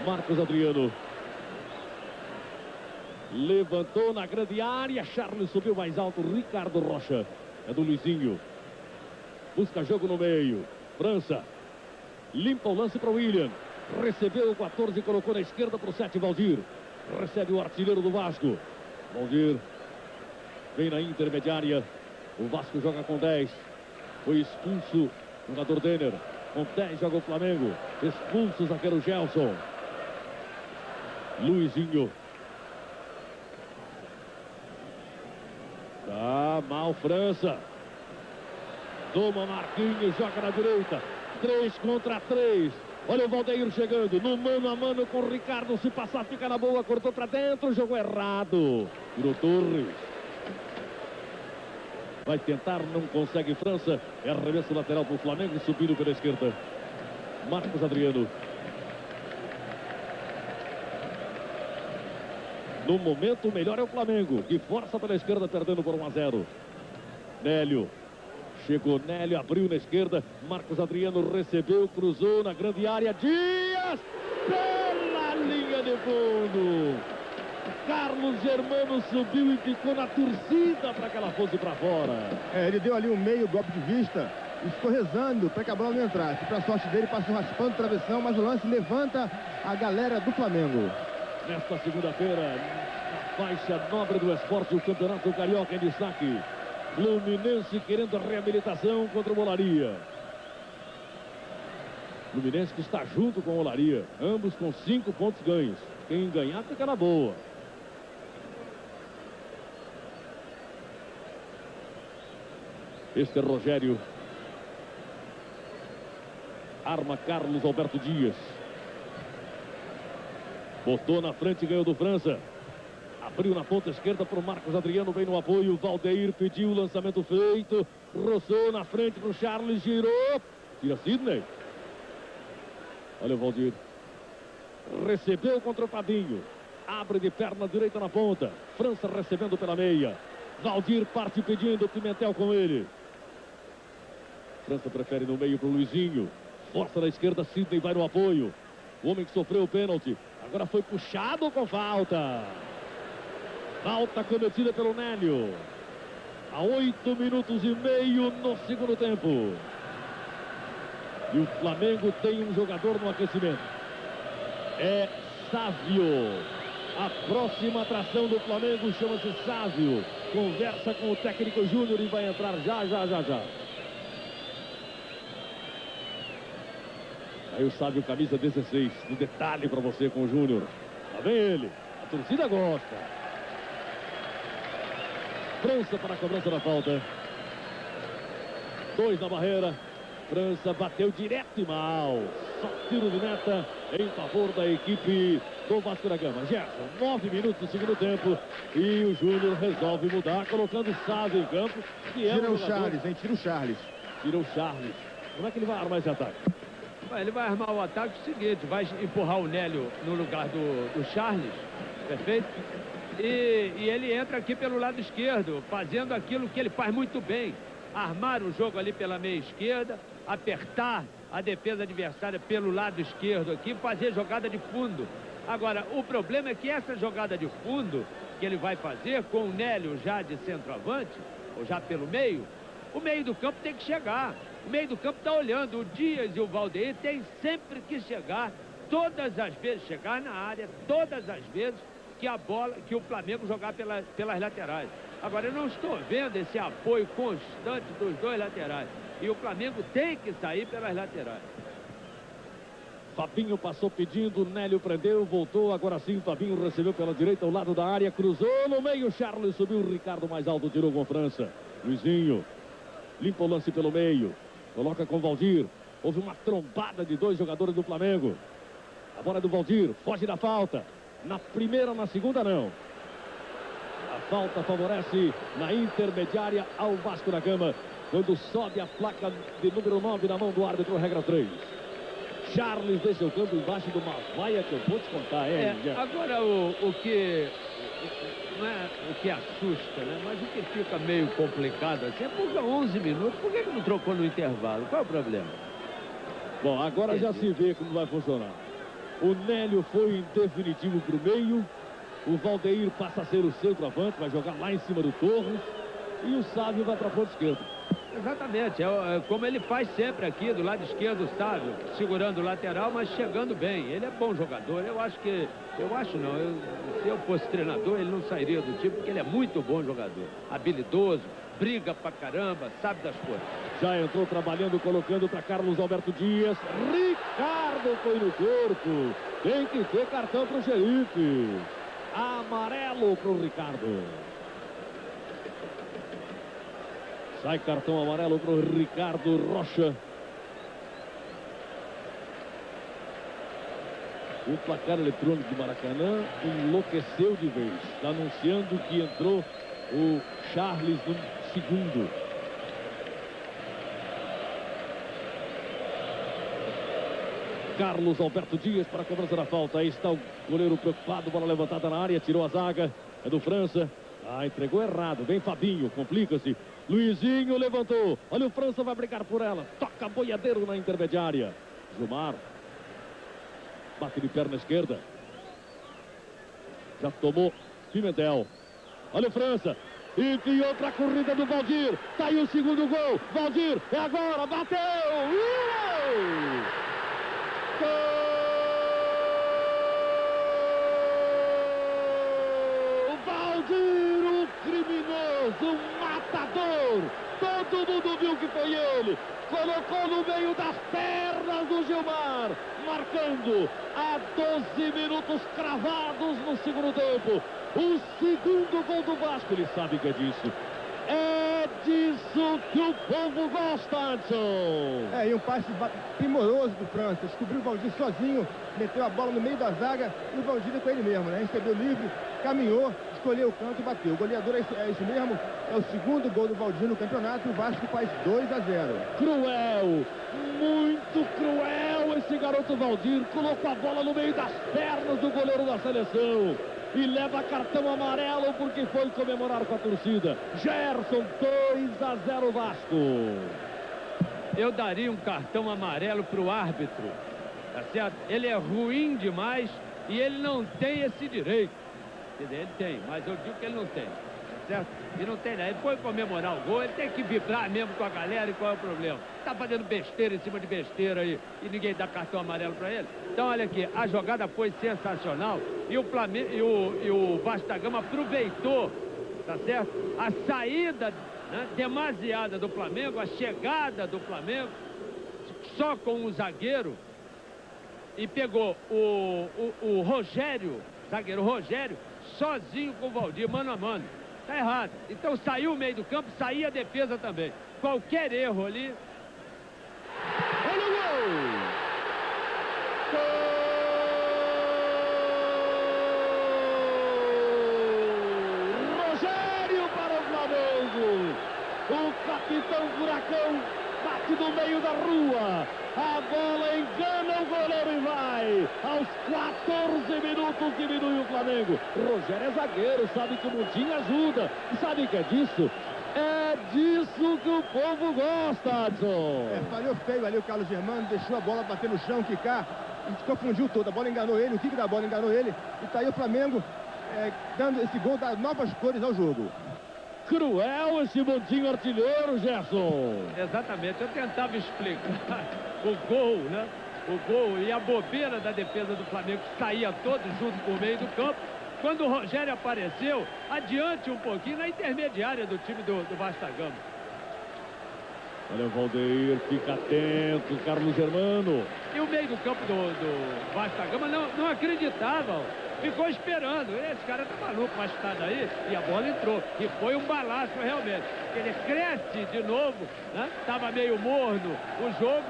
Marcos Adriano. Levantou na grande área. Charles subiu mais alto. Ricardo Rocha. É do Luizinho. Busca jogo no meio. França. Limpa o lance para o William. Recebeu o 14 e colocou na esquerda para o 7, Valdir. Recebe o artilheiro do Vasco. Valdir. Vem na intermediária. O Vasco joga com 10. Foi expulso o jogador Denner. Com 10 joga o Flamengo. Expulso o zagueiro Gelson. Luizinho. Tá mal França. Toma Marquinhos, joga na direita. 3 contra 3. Olha o Valdeir chegando, no mano a mano com o Ricardo. Se passar, fica na boa, cortou pra dentro, jogou errado. Virou Torres. Vai tentar, não consegue França. É arremesso lateral pro Flamengo, subindo pela esquerda. Marcos Adriano. No momento, o melhor é o Flamengo, que força pela esquerda, perdendo por 1-0. Nélio. Chegou Nélio, abriu na esquerda. Marcos Adriano recebeu, cruzou na grande área. Dias pela linha de fundo. Carlos Germano subiu e ficou na torcida para que ela fosse para fora. Ele deu ali um meio golpe de vista e ficou rezando para que a bola não entrasse. Para sorte dele, passou raspando o travessão, mas o lance levanta a galera do Flamengo. Nesta segunda-feira, na faixa nobre do esporte, o Campeonato Carioca em destaque. Fluminense querendo a reabilitação contra o Olaria. Fluminense que está junto com o Olaria, ambos com 5 pontos ganhos. Quem ganhar fica na boa. Este é Rogério. Arma Carlos Alberto Dias. Botou na frente e ganhou do França. Abriu na ponta esquerda para o Marcos Adriano, vem no apoio. Valdeir pediu o lançamento feito. Roçou na frente para o Charles, girou. Tira Sidney. Olha o Valdir. Recebeu contra o Fabinho. Abre de perna direita na ponta. França recebendo pela meia. Valdir parte pedindo, Pimentel com ele. França prefere no meio para o Luizinho. Força na esquerda, Sidney vai no apoio. O homem que sofreu o pênalti. Agora foi puxado com falta. Falta cometida pelo Nélio. A 8 minutos e meio no segundo tempo. E o Flamengo tem um jogador no aquecimento. É Sávio. A próxima atração do Flamengo chama-se Sávio. Conversa com o técnico Júnior e vai entrar já. Aí o Sávio, camisa 16. No detalhe para você com o Júnior. Lá vem ele. A torcida gosta. França para a cobrança da falta. 2 na barreira. França bateu direto e mal. Só tiro de meta em favor da equipe do Vasco da Gama. Gerson, 9 minutos do segundo tempo. E o Júnior resolve mudar, colocando o Sávio em campo. Tira o Charles, hein? Tira o Charles. Tira o Charles. Como é que ele vai armar esse ataque? Ele vai armar o ataque o seguinte, vai empurrar o Nélio no lugar do Charles, perfeito? E ele entra aqui pelo lado esquerdo, fazendo aquilo que ele faz muito bem. Armar o jogo ali pela meia esquerda, apertar a defesa adversária pelo lado esquerdo aqui, fazer jogada de fundo. Agora, o problema é que essa jogada de fundo que ele vai fazer com o Nélio já de centroavante, ou já pelo meio, o meio do campo tem que chegar. O meio do campo está olhando. O Dias e o Valdeir tem sempre que chegar, todas as vezes, chegar na área, todas as vezes que a bola, que o Flamengo jogar pelas laterais. Agora, eu não estou vendo esse apoio constante dos dois laterais. E o Flamengo tem que sair pelas laterais. Fabinho passou pedindo, Nélio prendeu, voltou, agora sim, Fabinho recebeu pela direita, ao lado da área, cruzou no meio, Charles subiu, o Ricardo mais alto, tirou com França. Luizinho, limpa o lance pelo meio, coloca com Valdir, houve uma trombada de 2 jogadores do Flamengo. A bola é do Valdir, foge da falta, na primeira, na segunda não. A falta favorece na intermediária ao Vasco da Gama, quando sobe a placa de número 9 na mão do árbitro, regra 3. Charles deixa o campo embaixo de uma vaia que eu vou te contar, agora o que não é o que assusta, né? Mas o que fica meio complicado assim é porque 11 minutos, por que não trocou no intervalo? Qual é o problema? Bom, agora já se vê como vai funcionar. O Nélio foi em definitivo para o meio, o Valdeir passa a ser o centroavante, vai jogar lá em cima do Torres, e o Sávio vai para a ponta esquerda. Exatamente, é como ele faz sempre aqui, do lado esquerdo, o Sávio, segurando o lateral, mas chegando bem. Ele é bom jogador, se eu fosse treinador, ele não sairia do time, porque ele é muito bom jogador, habilidoso, briga pra caramba, sabe das coisas. Já entrou trabalhando, colocando para Carlos Alberto Dias. Ricardo foi no corpo, tem que ter cartão pro xerife. Amarelo pro Ricardo. Sai cartão amarelo para o Ricardo Rocha. O placar eletrônico do Maracanã enlouqueceu de vez, anunciando que entrou o Charles no segundo. Carlos Alberto Dias para a cobrança da falta. Aí está o goleiro preocupado, bola levantada na área, tirou a zaga, é do França. Entregou errado, vem Fabinho, complica-se. Luizinho levantou, olha o França, vai brigar por ela. Toca Boiadeiro na intermediária. Gilmar. Bate de perna esquerda. Já tomou Pimentel. Olha o França. Enfiou para a corrida do Valdir. Tá aí o segundo gol. Valdir, é agora, bateu! Gol! Valdir, o criminoso, o matador. Todo mundo viu que foi ele. Colocou no meio das pernas do Gilmar, marcando a 12 minutos cravados no segundo tempo. O segundo gol do Vasco, ele sabe que é disso. É disso que o povo gosta, Adson. E um passe primoroso do França. Descobriu o Valdir sozinho, meteu a bola no meio da zaga e o Valdir com ele mesmo, né? Recebeu livre, caminhou, escolheu o canto e bateu. O goleador é isso mesmo. É o segundo gol do Valdir no campeonato. O Vasco faz 2-0. Cruel, muito cruel esse garoto Valdir. Colocou a bola no meio das pernas do goleiro da seleção. E leva cartão amarelo porque foi comemorar com a torcida. Gerson, 2-0 Vasco. Eu daria um cartão amarelo para o árbitro, tá certo? Ele é ruim demais e ele não tem esse direito. Quer dizer, ele tem, mas eu digo que ele não tem, tá certo? E não tem, né? Ele foi comemorar o gol, ele tem que vibrar mesmo com a galera. E qual é o problema? Tá fazendo besteira em cima de besteira aí e ninguém dá cartão amarelo para ele. Então, olha aqui, a jogada foi sensacional e o Flamengo e o Vasco da Gama aproveitou, tá certo? A saída, né, demasiada do Flamengo, a chegada do Flamengo só com o zagueiro e pegou o Rogério, zagueiro Rogério, sozinho com o Valdir, mano a mano. Tá errado. Então saiu o meio do campo, saía a defesa também. Qualquer erro ali. Olha o gol! Gol! Rogério para o Flamengo. O capitão Furacão bate no meio da rua. A bola engana o goleiro e vai. Aos 14 minutos diminui o Flamengo. Rogério é zagueiro, sabe que o Mundinho ajuda. E sabe que é disso? É disso que o povo gosta, Adson. Falhou feio ali o Carlos Germano, deixou a bola bater no chão, quicar, e se confundiu todo. A bola enganou ele, o kick da bola enganou ele. E tá aí o Flamengo dando esse gol, dá novas cores ao jogo. Cruel esse Mundinho artilheiro, Gerson. Exatamente, eu tentava explicar o gol, né? O gol e a bobeira da defesa do Flamengo, que saía todo junto por meio do campo. Quando o Rogério apareceu, adiante um pouquinho, na intermediária do time do Vasco da Gama. Olha o Valdeir, fica atento, Carlos Germano. E o meio do campo do Vasco da Gama não acreditava, ficou esperando. Esse cara tá maluco, machucado aí, e a bola entrou. E foi um balaço realmente. Ele cresce de novo, né? Tava meio morno o jogo,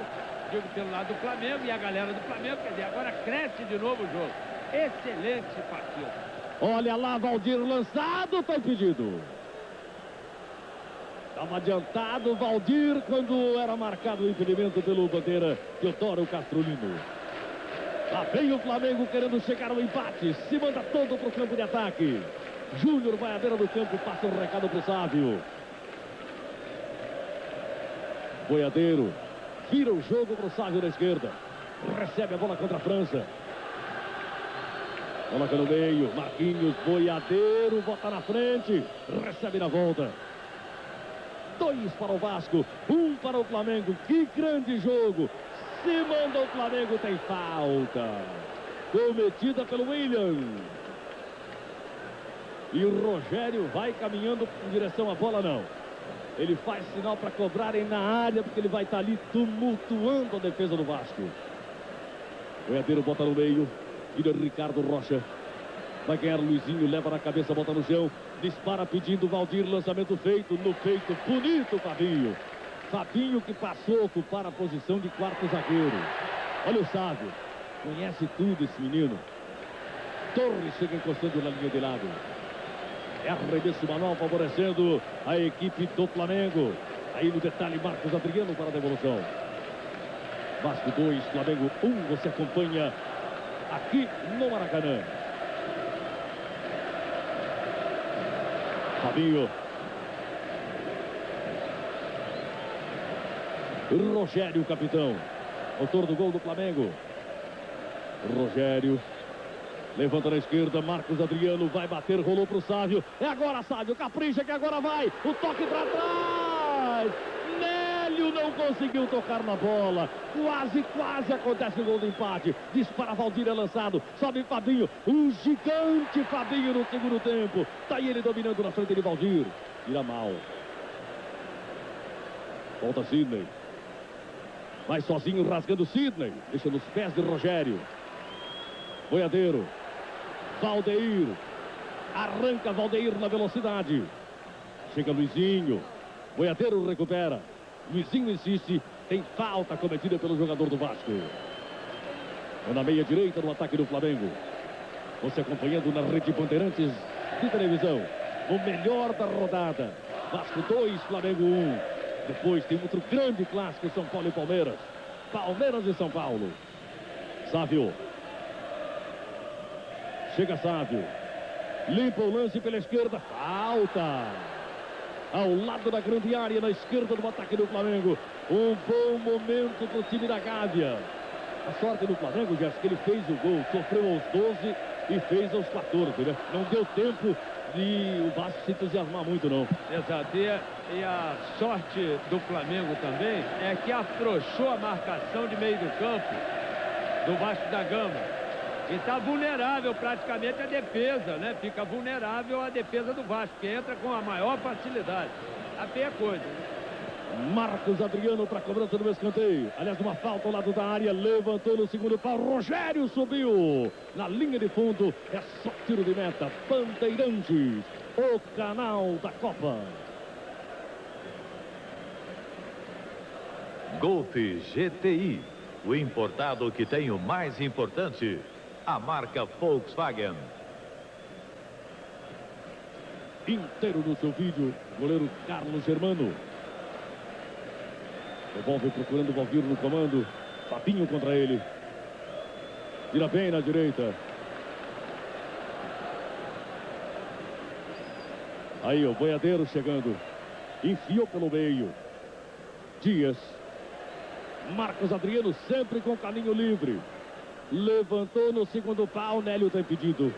digo pelo lado do Flamengo e a galera do Flamengo, quer dizer, agora cresce de novo o jogo. Excelente partida. Olha lá, Valdir lançado, tá impedido. Estava adiantado Valdir quando era marcado o impedimento pelo bandeira Teodoro Castrolino. Lá vem o Flamengo querendo chegar ao empate. Se manda todo pro campo de ataque. Júnior vai à beira do campo, passa um recado pro Sávio. Boiadeiro vira o jogo pro Sávio na esquerda. Recebe a bola contra a França. Coloca no meio, Marquinhos, Boiadeiro, bota na frente, recebe na volta. 2 para o Vasco, 1 para o Flamengo. Que grande jogo. Se manda o Flamengo, tem falta. Cometida pelo William. E o Rogério vai caminhando em direção à bola, não. Ele faz sinal para cobrarem na área, porque ele vai estar ali tumultuando a defesa do Vasco. Boiadeiro bota no meio. Vira Ricardo Rocha. Vai ganhar Luizinho, leva na cabeça, bota no chão. Dispara pedindo Valdir, lançamento feito, no peito, bonito Fabinho. Fabinho que passou a ocupar a posição de quarto zagueiro. Olha o Sávio. Conhece tudo esse menino. Torres chega encostando na linha de lado. É arremesso manual favorecendo a equipe do Flamengo. Aí no detalhe, Marcos Adriano para a devolução. Vasco 2, Flamengo 1. Você acompanha aqui no Maracanã. Fabinho. Rogério, capitão. Autor do gol do Flamengo. Rogério. Levanta na esquerda, Marcos Adriano vai bater, rolou pro Sávio. É agora, Sávio, capricha que agora vai. O toque para trás. Nélio não conseguiu tocar na bola. Quase acontece o gol do empate. Dispara Valdir, é lançado. Sobe Fabinho. Um gigante Fabinho no segundo tempo. Tá aí ele dominando na frente de Valdir. Tira mal. Volta Sidney. Vai sozinho, rasgando Sidney. Deixa nos pés de Rogério. Boiadeiro. Valdeir. Arranca Valdeir na velocidade. Chega Luizinho. Boiadeiro recupera. Luizinho insiste. Tem falta cometida pelo jogador do Vasco. Na meia direita no ataque do Flamengo. Você acompanhando na Rede Bandeirantes de televisão. O melhor da rodada. Vasco 2, Flamengo 1. Depois tem outro grande clássico, São Paulo e Palmeiras. Palmeiras e São Paulo. Sávio. Chega Sávio. Limpa o lance pela esquerda. Falta. Ao lado da grande área, na esquerda do ataque do Flamengo. Um bom momento para o time da Gávea. A sorte do Flamengo, Jéssica, ele fez o gol. Sofreu aos 12 e fez aos 14, né? Não deu tempo de o Vasco se entusiasmar muito, não. Exato. E a sorte do Flamengo também é que afrouxou a marcação de meio do campo do Vasco da Gama. E está vulnerável praticamente a defesa, né? Fica vulnerável a defesa do Vasco, que entra com a maior facilidade. A feia coisa, né? Marcos Adriano para a cobrança do escanteio. Aliás, uma falta ao lado da área. Levantou no segundo pau. Rogério subiu. Na linha de fundo. É só tiro de meta. Bandeirantes. O canal da Copa. Golf GTI. O importado que tem o mais importante. A marca Volkswagen. Inteiro no seu vídeo. Goleiro Carlos Germano. Devolve procurando o Valdir no comando. Fabinho contra ele. Tira bem na direita. Aí o Boiadeiro chegando. Enfiou pelo meio. Dias. Marcos Adriano sempre com caminho livre. Levantou no segundo pau. Nélio está impedido.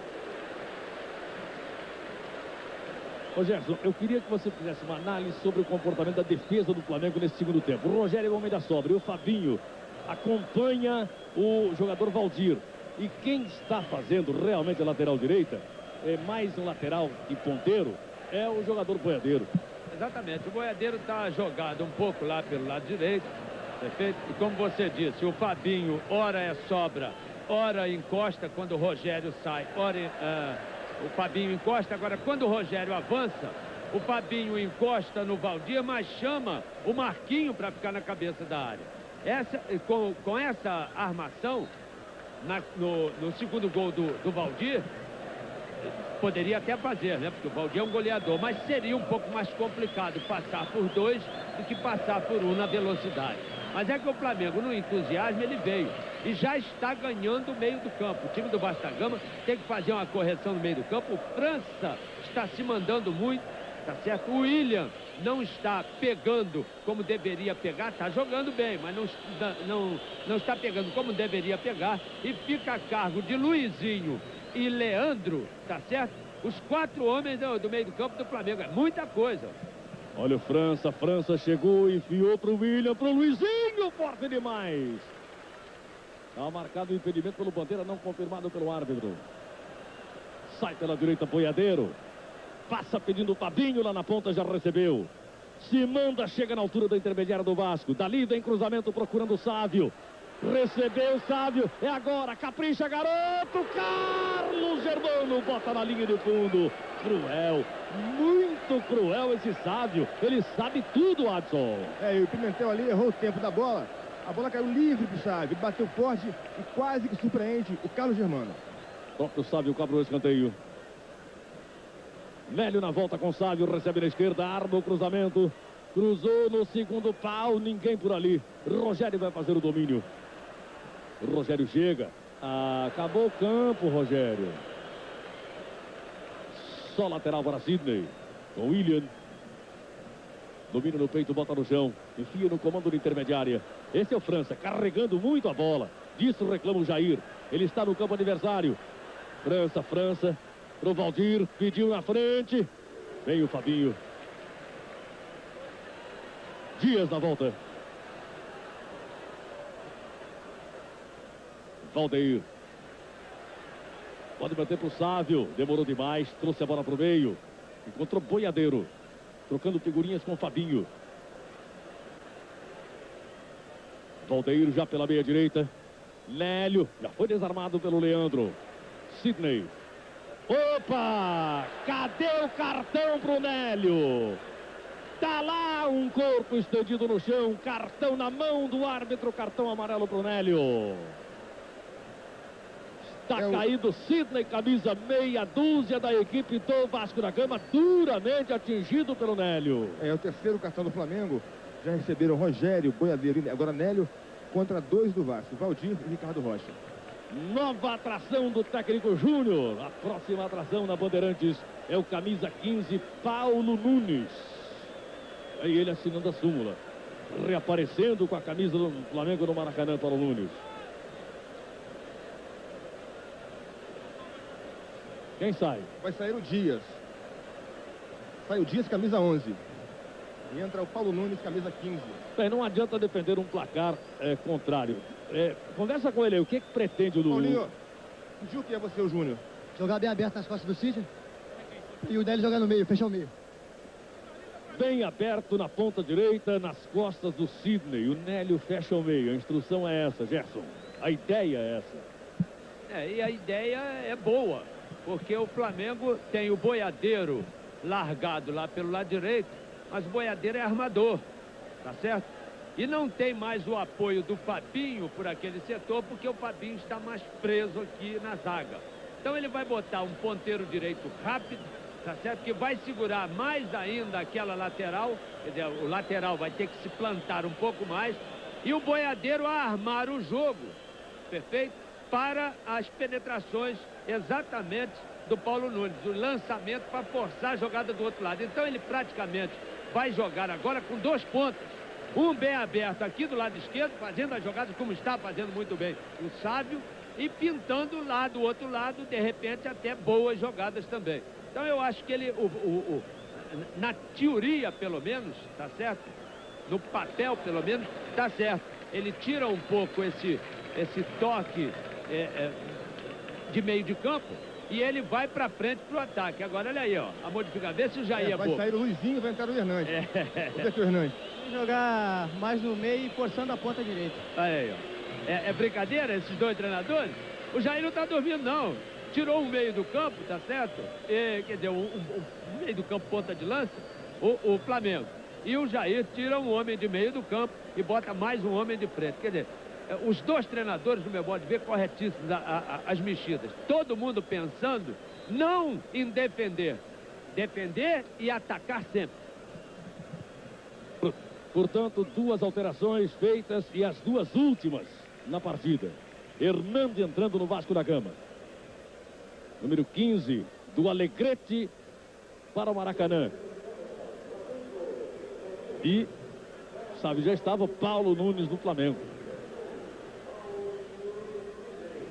Ô Gerson, eu queria que você fizesse uma análise sobre o comportamento da defesa do Flamengo nesse segundo tempo. O Rogério é o homem da sobra e o Fabinho acompanha o jogador Valdir. E quem está fazendo realmente a lateral direita, é mais um lateral que ponteiro, é o jogador Boiadeiro. Exatamente, o Boiadeiro está jogado um pouco lá pelo lado direito, perfeito? E como você disse, o Fabinho ora é sobra, ora encosta quando o Rogério sai, ora o Fabinho encosta. Agora, quando o Rogério avança, o Fabinho encosta no Valdir, mas chama o Marquinho para ficar na cabeça da área. Com essa armação, no segundo gol do Valdir, poderia até fazer, né? Porque o Valdir é um goleador, mas seria um pouco mais complicado passar por dois do que passar por um na velocidade. Mas é que o Flamengo, no entusiasmo, ele veio e já está ganhando o meio do campo. O time do Vasco da Gama tem que fazer uma correção no meio do campo. O França está se mandando muito, tá certo? O William não está pegando como deveria pegar, está jogando bem, mas não está pegando como deveria pegar, e fica a cargo de Luizinho e Leandro, tá certo? Os 4 homens do meio do campo do Flamengo. É muita coisa. Olha o França. França chegou, enfiou para o William, para o Luizinho, forte demais. Está marcado o impedimento pelo Bandeira, não confirmado pelo árbitro. Sai pela direita, Boiadeiro. Passa pedindo o Fabinho lá na ponta, já recebeu. Se manda, chega na altura da intermediária do Vasco. Dali vem cruzamento procurando o Sávio. Recebeu o Sávio, é agora, capricha, garoto. Carlos Germano bota na linha de fundo. Cruel, muito cruel esse Sávio. Ele sabe tudo, Adson. E o Pimentel ali errou o tempo da bola. A bola caiu livre pro Sávio. Ele bateu forte e quase que surpreende o Carlos Germano. Toca o Sávio, cobra o escanteio. Nélio na volta com o Sávio, recebe na esquerda, arma o cruzamento. Cruzou no segundo pau, ninguém por ali. Rogério vai fazer o domínio. Rogério chega. Acabou o campo, Rogério. Só lateral para Sidney. Com William. Domina no peito, bota no chão. Enfia no comando da intermediária. Esse é o França, carregando muito a bola. Disso reclama o Jair. Ele está no campo adversário. França. Pro Valdir. Pediu na frente. Vem o Fabinho. Dias na volta. Valdeir. Pode bater pro Sávio. Demorou demais. Trouxe a bola pro meio. Encontrou Boiadeiro. Trocando figurinhas com o Fabinho. Valdeir já pela meia direita. Nélio. Já foi desarmado pelo Leandro. Sidney. Opa! Cadê o cartão pro Nélio? Tá lá um corpo estendido no chão. Cartão na mão do árbitro. Cartão amarelo pro Nélio. Está caído Sidney, camisa meia dúzia da equipe do Vasco da Gama, duramente atingido pelo Nélio. É o terceiro cartão do Flamengo. Já receberam Rogério, Boiadeiro, agora Nélio, contra 2 do Vasco, Valdir e Ricardo Rocha. Nova atração do técnico Júnior. A próxima atração na Bandeirantes é o camisa 15, Paulo Nunes. Aí ele assinando a súmula. Reaparecendo com a camisa do Flamengo no Maracanã, Paulo Nunes. Quem sai? Vai sair o Dias. Sai o Dias, camisa 11. E entra o Paulo Nunes, camisa 15. Bem, não adianta defender um placar contrário. Conversa com ele aí, o que pretende o Paulinho, pediu que é você, o Júnior? Jogar bem aberto nas costas do Cid. E o Nélio jogar no meio, fechar o meio. Bem aberto na ponta direita, nas costas do Sidney. O Nélio fecha o meio. A instrução é essa, Gerson. A ideia é essa. E a ideia é boa, porque o Flamengo tem o Boiadeiro largado lá pelo lado direito, mas o Boiadeiro é armador, tá certo? E não tem mais o apoio do Fabinho por aquele setor, porque o Fabinho está mais preso aqui na zaga. Então ele vai botar um ponteiro direito rápido, tá certo? Que vai segurar mais ainda aquela lateral, quer dizer, o lateral vai ter que se plantar um pouco mais, e o Boiadeiro a armar o jogo, perfeito? Para as penetrações exatamente do Paulo Nunes, o lançamento para forçar a jogada do outro lado. Então ele praticamente vai jogar agora com 2 pontas, um bem aberto aqui do lado esquerdo, fazendo as jogadas como está fazendo muito bem o Sávio, e pintando lá do outro lado, de repente, até boas jogadas também. Então eu acho que ele, na teoria pelo menos, tá certo? No papel pelo menos, tá certo. Ele tira um pouco esse toque de meio de campo e ele vai pra frente pro ataque. Agora olha aí, ó, a modificação, vê se o Jair vai sair o Luizinho, vai entrar o Hernandes. O Hernandes. Jogar mais no meio e forçando a ponta direita. Aí, ó. É brincadeira esses 2 treinadores? O Jair não tá dormindo, não. Tirou um meio do campo, tá certo? Quer dizer, um meio do campo, ponta de lança, o Flamengo. E o Jair tira um homem de meio do campo e bota mais um homem de frente. Quer dizer, os 2 treinadores, no meu modo de ver, corretíssimos as mexidas. Todo mundo pensando não em defender e atacar sempre. Portanto, 2 alterações feitas e as 2 últimas na partida. Hernandes entrando no Vasco da Gama. Número 15 do Alegrete para o Maracanã. E, sabe, já estava Paulo Nunes no Flamengo.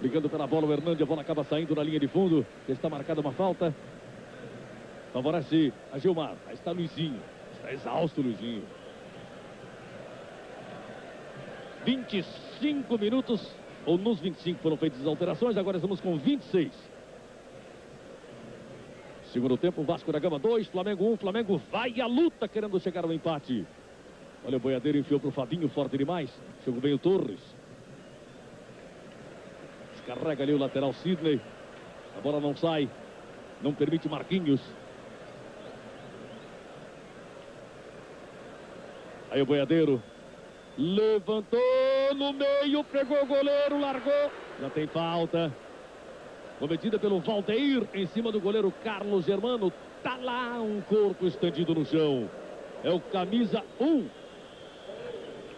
Brigando pela bola, o Hernandes, a bola acaba saindo na linha de fundo. Está marcada uma falta. Favorece a Gilmar. Aí está Luizinho. Está exausto o Luizinho. 25 minutos, ou nos 25 foram feitas as alterações, agora estamos com 26. Segundo tempo, Vasco da Gama 2, Flamengo 1, Flamengo vai à luta querendo chegar ao empate. Olha, o Boiadeiro enfiou para o Fabinho, forte demais. Chegou bem o Torres. Descarrega ali o lateral Sidney. A bola não sai, não permite Marquinhos. Aí o Boiadeiro levantou. Tocou no meio, pegou o goleiro, largou. Já tem falta. Cometida pelo Valdeir em cima do goleiro Carlos Germano. Tá lá um corpo estendido no chão. É o camisa 1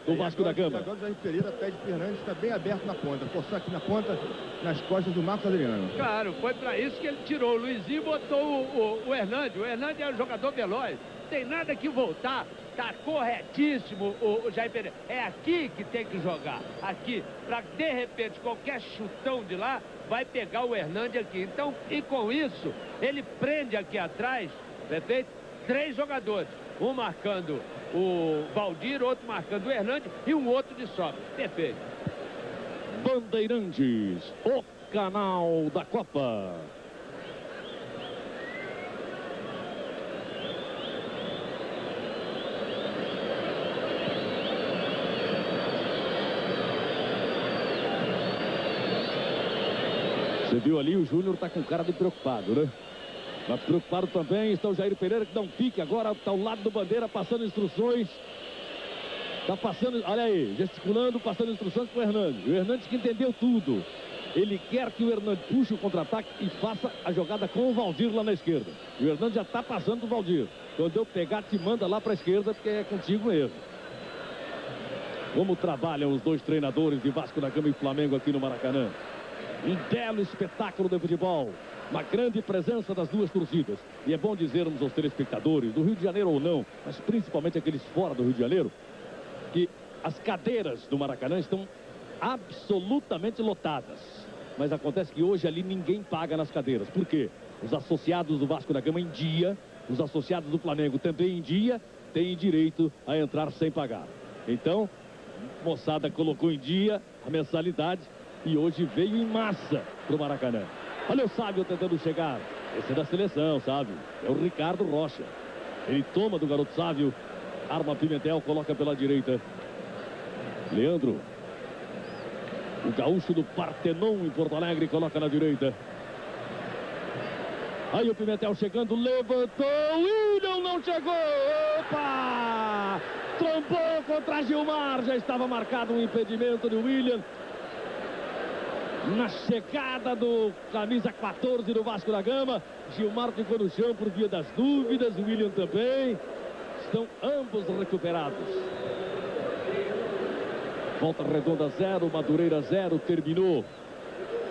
do Vasco da Gama. Agora o Jair Pereira pede pro Hernandes, está bem aberto na ponta. Forçar aqui na ponta, nas costas do Marcos Adriano. Claro, foi para isso que ele tirou o Luizinho e botou o Hernandes. O Hernandes é um jogador veloz. Não tem nada que voltar. Tá corretíssimo o Jair Pereira. É aqui que tem que jogar. Aqui. Para de repente qualquer chutão de lá vai pegar o Hernandes aqui. Então, e com isso, ele prende aqui atrás, perfeito? 3 jogadores. Um marcando o Valdir, outro marcando o Hernandes e um outro de sobra. Perfeito. Bandeirantes, o canal da Copa. Você viu ali, o Júnior tá com cara de preocupado, né? Mas preocupado também está o Jair Pereira, que dá um pique agora, está ao lado do Bandeira, passando instruções. Está passando, olha aí, gesticulando, passando instruções para o Hernandes. O Hernandes que entendeu tudo. Ele quer que o Hernandes puxe o contra-ataque e faça a jogada com o Valdir lá na esquerda. E o Hernandes já está passando do Valdir. Quando eu pegar, te manda lá para a esquerda, porque é contigo mesmo. Como trabalham os 2 treinadores de Vasco da Gama e Flamengo aqui no Maracanã. Um belo espetáculo de futebol. Uma grande presença das 2 torcidas. E é bom dizermos aos telespectadores, do Rio de Janeiro ou não, mas principalmente aqueles fora do Rio de Janeiro, que as cadeiras do Maracanã estão absolutamente lotadas. Mas acontece que hoje ali ninguém paga nas cadeiras. Por quê? Os associados do Vasco da Gama em dia, os associados do Flamengo também em dia, têm direito a entrar sem pagar. Então, a moçada colocou em dia a mensalidade e hoje veio em massa para o Maracanã. Olha o Sávio tentando chegar. Esse é da seleção, sabe? É o Ricardo Rocha. Ele toma do garoto Sávio. Arma Pimentel, coloca pela direita. Leandro. O gaúcho do Partenon em Porto Alegre, coloca na direita. Aí o Pimentel chegando, levantou. William não chegou. Opa! Trombou contra Gilmar. Já estava marcado um impedimento de William. Na chegada do camisa 14 do Vasco da Gama. Gilmar ficou no chão por via das dúvidas. O William também. Estão ambos recuperados. Volta Redonda 0, Madureira 0. Terminou.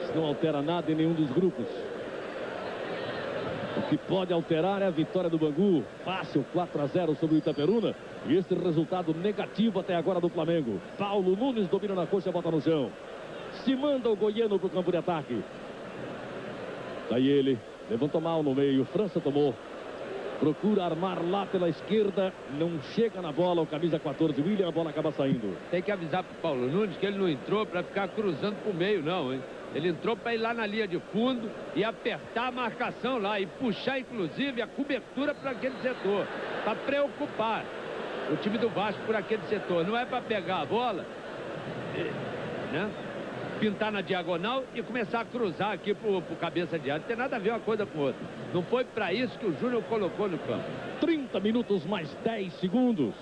Isso não altera nada em nenhum dos grupos. O que pode alterar é a vitória do Bangu. Fácil, 4-0 sobre o Itaperuna. E esse resultado negativo até agora do Flamengo. Paulo Nunes domina na coxa, bota no chão. Se manda o goiano para o campo de ataque. Daí ele levantou mal no meio. França tomou. Procura armar lá pela esquerda. Não chega na bola. O camisa 14, William. A bola acaba saindo. Tem que avisar para o Paulo Nunes que ele não entrou para ficar cruzando para o meio, não, hein? Ele entrou para ir lá na linha de fundo e apertar a marcação lá. E puxar, inclusive, a cobertura para aquele setor. Para preocupar o time do Vasco por aquele setor. Não é para pegar a bola, né? Pintar na diagonal e começar a cruzar aqui pro cabeça de área. Não tem nada a ver uma coisa com outra. Não foi para isso que o Júnior colocou no campo. 30 minutos mais 10 segundos.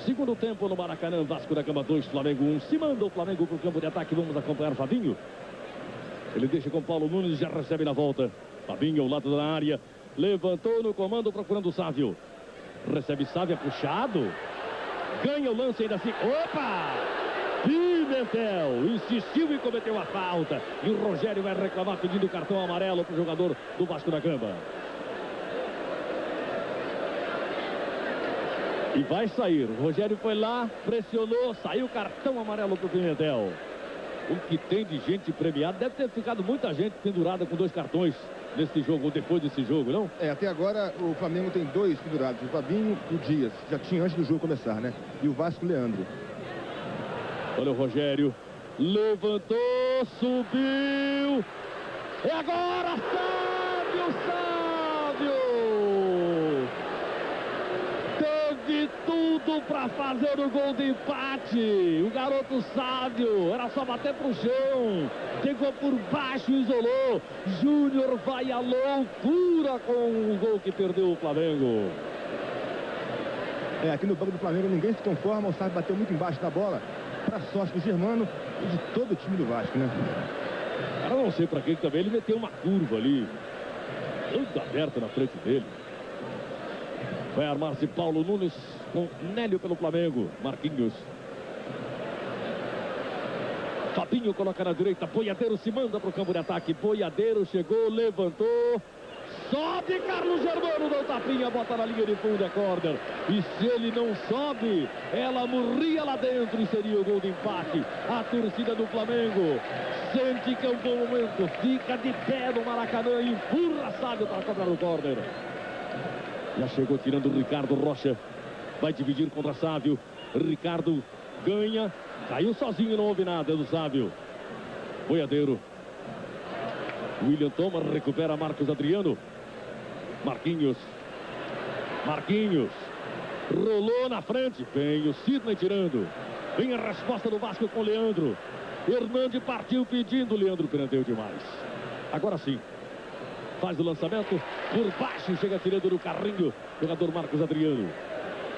Segundo tempo no Maracanã, Vasco da Gama 2, Flamengo 1. Se manda o Flamengo pro campo de ataque. Vamos acompanhar o Fabinho. Ele deixa com Paulo Nunes, já recebe na volta. Fabinho ao lado da área. Levantou no comando procurando o Sávio. Recebe Sávio, é puxado. Ganha o lance ainda assim. Opa! Pimentel insistiu e cometeu a falta. E o Rogério vai reclamar pedindo cartão amarelo para o jogador do Vasco da Gama. E vai sair. O Rogério foi lá, pressionou, saiu cartão amarelo para o Pimentel. O que tem de gente premiada, deve ter ficado muita gente pendurada com 2 cartões nesse jogo, ou depois desse jogo, não? Até agora o Flamengo tem 2 pendurados, o Fabinho e o Dias. Já tinha antes do jogo começar, né? E o Vasco, Leandro. Olha o Rogério. Levantou, subiu. E agora, Sávio! Teve tudo para fazer o gol de empate. O garoto Sávio. Era só bater pro chão. Chegou por baixo e isolou. Júnior vai à loucura com o gol que perdeu o Flamengo. Aqui no banco do Flamengo ninguém se conforma. O Sávio bateu muito embaixo da bola. para a sorte do Germano e de todo o time do Vasco, né? Cara, não sei pra que também ele meteu uma curva ali, tudo aberto na frente dele. Vai armar-se Paulo Nunes com Nélio pelo Flamengo. Marquinhos. Fabinho coloca na direita. Boiadeiro se manda pro campo de ataque. Boiadeiro chegou, levantou. Sobe Carlos Germano, dá o tapinha, bota na linha de fundo, é corner. E se ele não sobe, ela morria lá dentro e seria o gol de empate. A torcida do Flamengo sente que é um bom momento, fica de pé no Maracanã e empurra Sávio para cobrar o corner. Já chegou tirando o Ricardo Rocha. Vai dividir contra Sávio. Ricardo ganha. Caiu sozinho, não houve nada, é do Sávio. Boiadeiro. William toma, recupera Marcos Adriano. Marquinhos. Marquinhos. Rolou na frente. Vem o Sidney tirando. Vem a resposta do Vasco com o Leandro. Hernandes partiu pedindo. Leandro prendeu demais. Agora sim. Faz o lançamento. Por baixo chega tirando no carrinho. Jogador Marcos Adriano.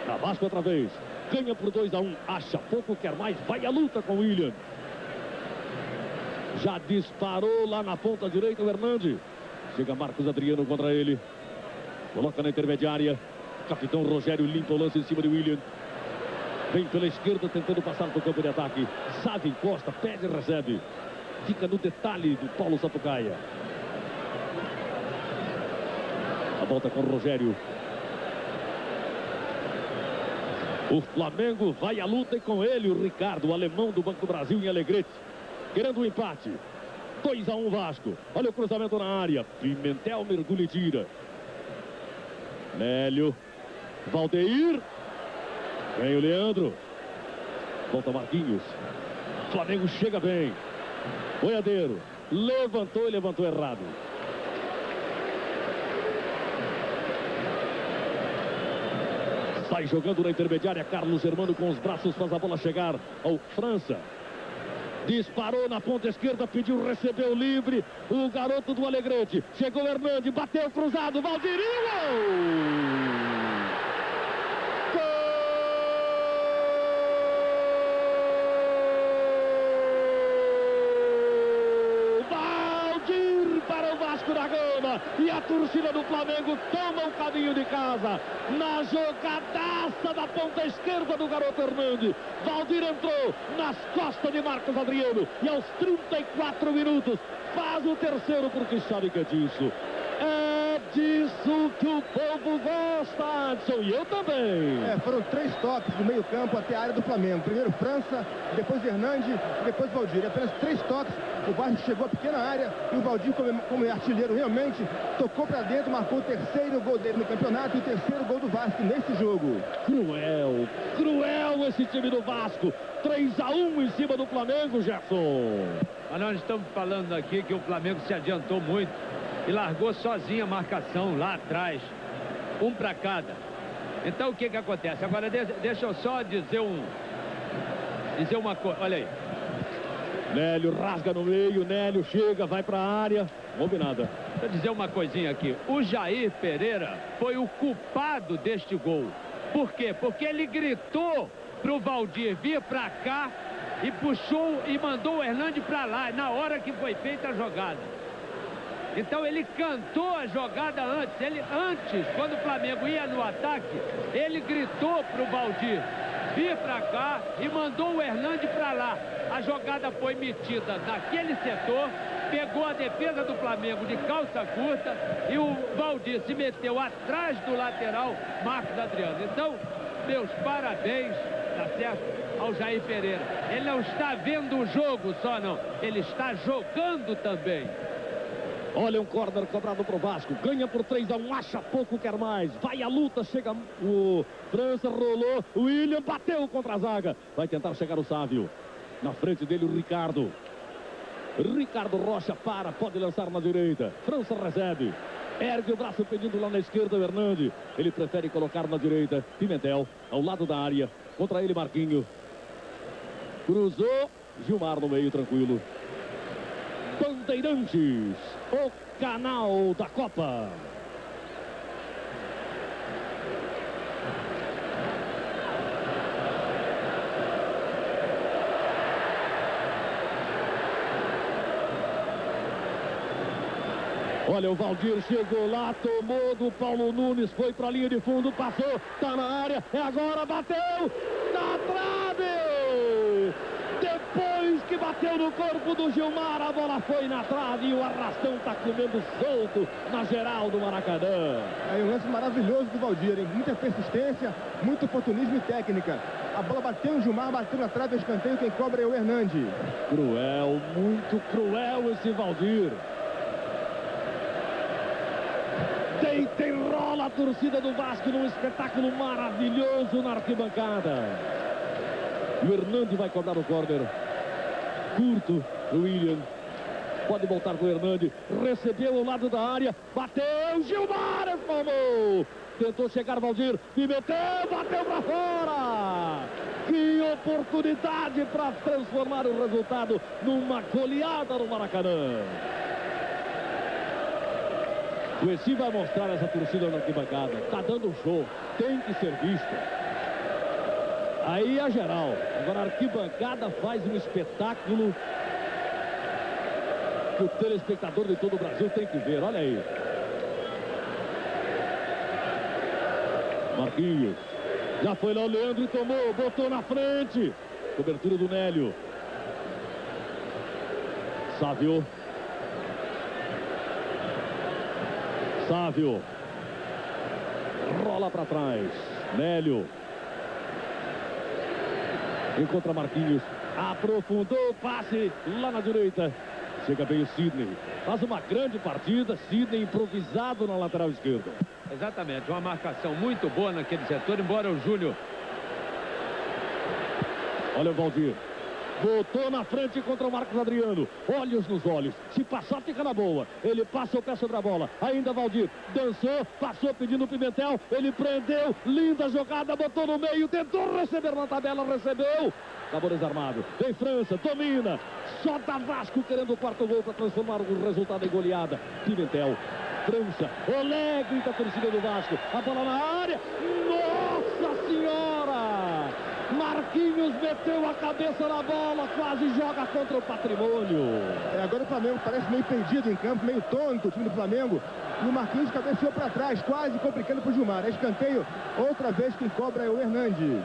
Na Vasco outra vez. Ganha por 2-1. Acha pouco, quer mais. Vai à luta com o William. Já disparou lá na ponta direita o Hernandes. Chega Marcos Adriano contra ele. Coloca na intermediária. Capitão Rogério limpa o lance em cima de William. Vem pela esquerda tentando passar para o campo de ataque. Sávio encosta, pede e recebe. Fica no detalhe do Paulo Sapucaia. A volta com o Rogério. O Flamengo vai à luta e com ele o Ricardo, o alemão do Banco do Brasil em Alegrete. Querendo um empate. 2-1 Vasco. Olha o cruzamento na área. Pimentel mergulha e tira. Nélio. Valdeir. Vem o Leandro. Volta Marquinhos. Flamengo chega bem. Boiadeiro. Levantou e levantou errado. Sai jogando na intermediária. Carlos Germano com os braços faz a bola chegar ao França. Disparou na ponta esquerda, pediu, recebeu livre. O garoto do Alegrete. Chegou Hernandes, bateu cruzado. Valdir. Da Gama, e a torcida do Flamengo toma o caminho de casa na jogadaça da ponta esquerda do garoto Hernandes. Valdir entrou nas costas de Marcos Adriano e aos 34 minutos faz o terceiro, porque sabe que é disso. É disso que o povo gosta, Adson, e eu também. Foram 3 toques do meio campo até a área do Flamengo. Primeiro França, depois Hernandes, depois Valdir. Apenas 3 toques. O Vasco chegou à pequena área e o Valdir, como artilheiro, realmente tocou para dentro, marcou o terceiro gol dele no campeonato e o terceiro gol do Vasco nesse jogo. Cruel, cruel esse time do Vasco. 3-1 em cima do Flamengo, Gerson. Mas nós estamos falando aqui que o Flamengo se adiantou muito e largou sozinho a marcação lá atrás. Um para cada. Então o que acontece? Agora deixa eu só dizer uma coisa. Olha aí. Nélio rasga no meio, Nélio chega, vai para a área. Não houve nada. Deixa eu dizer uma coisinha aqui. O Jair Pereira foi o culpado deste gol. Por quê? Porque ele gritou pro Valdir vir para cá e puxou e mandou o Hernandes para lá, na hora que foi feita a jogada. Então ele cantou a jogada antes. Antes, quando o Flamengo ia no ataque, ele gritou pro Valdir vir para cá e mandou o Hernandes para lá. A jogada foi metida naquele setor, pegou a defesa do Flamengo de calça curta e o Valdir se meteu atrás do lateral Marcos Adriano. Então, meus parabéns, tá certo, ao Jair Pereira. Ele não está vendo o jogo só, não. Ele está jogando também. Olha um corner cobrado pro Vasco. Ganha por 3-1, acha pouco, quer mais. Vai à luta, chega o França, rolou. O William bateu contra a zaga. Vai tentar chegar o Sávio. Na frente dele o Ricardo. Ricardo Rocha para, pode lançar na direita. França recebe. Ergue o braço pedindo lá na esquerda o Hernandes. Ele prefere colocar na direita. Pimentel, ao lado da área. Contra ele Marquinho. Cruzou. Gilmar no meio, tranquilo. Bandeirantes, o canal da Copa. Olha, o Valdir chegou lá, tomou do Paulo Nunes, foi para a linha de fundo, passou, tá na área, é agora, bateu, na trave! Depois que bateu no corpo do Gilmar, a bola foi na trave e o arrastão tá comendo solto na geral do Maracanã. Aí um lance maravilhoso do Valdir, hein? Muita persistência, muito oportunismo e técnica. A bola bateu no Gilmar, bateu na trave, escanteio, quem cobra é o Hernandes. Cruel, muito cruel esse Valdir. Deita e rola a torcida do Vasco num espetáculo maravilhoso na arquibancada. E o Hernandes vai cobrar o córner. Curto, William. Pode voltar com o Hernandes. Recebeu ao lado da área. Bateu, Gilmar espalmou. Tentou chegar Valdir. Pimentel, bateu para fora. Que oportunidade para transformar o resultado numa goleada no Maracanã. O Essi vai mostrar essa torcida na arquibancada. Tá dando um show. Tem que ser visto. Aí a geral. Agora a arquibancada faz um espetáculo que o telespectador de todo o Brasil tem que ver. Olha aí. Marquinhos. Já foi lá o Leandro e tomou. Botou na frente. Cobertura do Nélio. Sávio. Sávio. Rola para trás. Nélio. Encontra Marquinhos. Aprofundou o passe lá na direita. Chega bem o Sidney. Faz uma grande partida. Sidney improvisado na lateral esquerda. Exatamente. Uma marcação muito boa naquele setor. Embora o Júnior... Olha o Valdir. Botou na frente contra o Marcos Adriano. Olhos nos olhos. Se passar, fica na boa. Ele passa o pé sobre a bola. Ainda Valdir. Dançou, passou pedindo o Pimentel. Ele prendeu. Linda jogada, botou no meio. Tentou receber na tabela, recebeu. Acabou desarmado. Vem França, domina. Só dá Vasco querendo o quarto gol para transformar o resultado em goleada. Pimentel. França. Olé, grita a torcida do Vasco. A bola na área. Nossa Senhora! Marquinhos meteu a cabeça na bola, quase joga contra o Patrimônio. Agora o Flamengo parece meio perdido em campo, meio tonto o time do Flamengo. E o Marquinhos cabeceou para trás, quase complicando para o Gilmar. É escanteio, outra vez quem cobra é o Hernandes.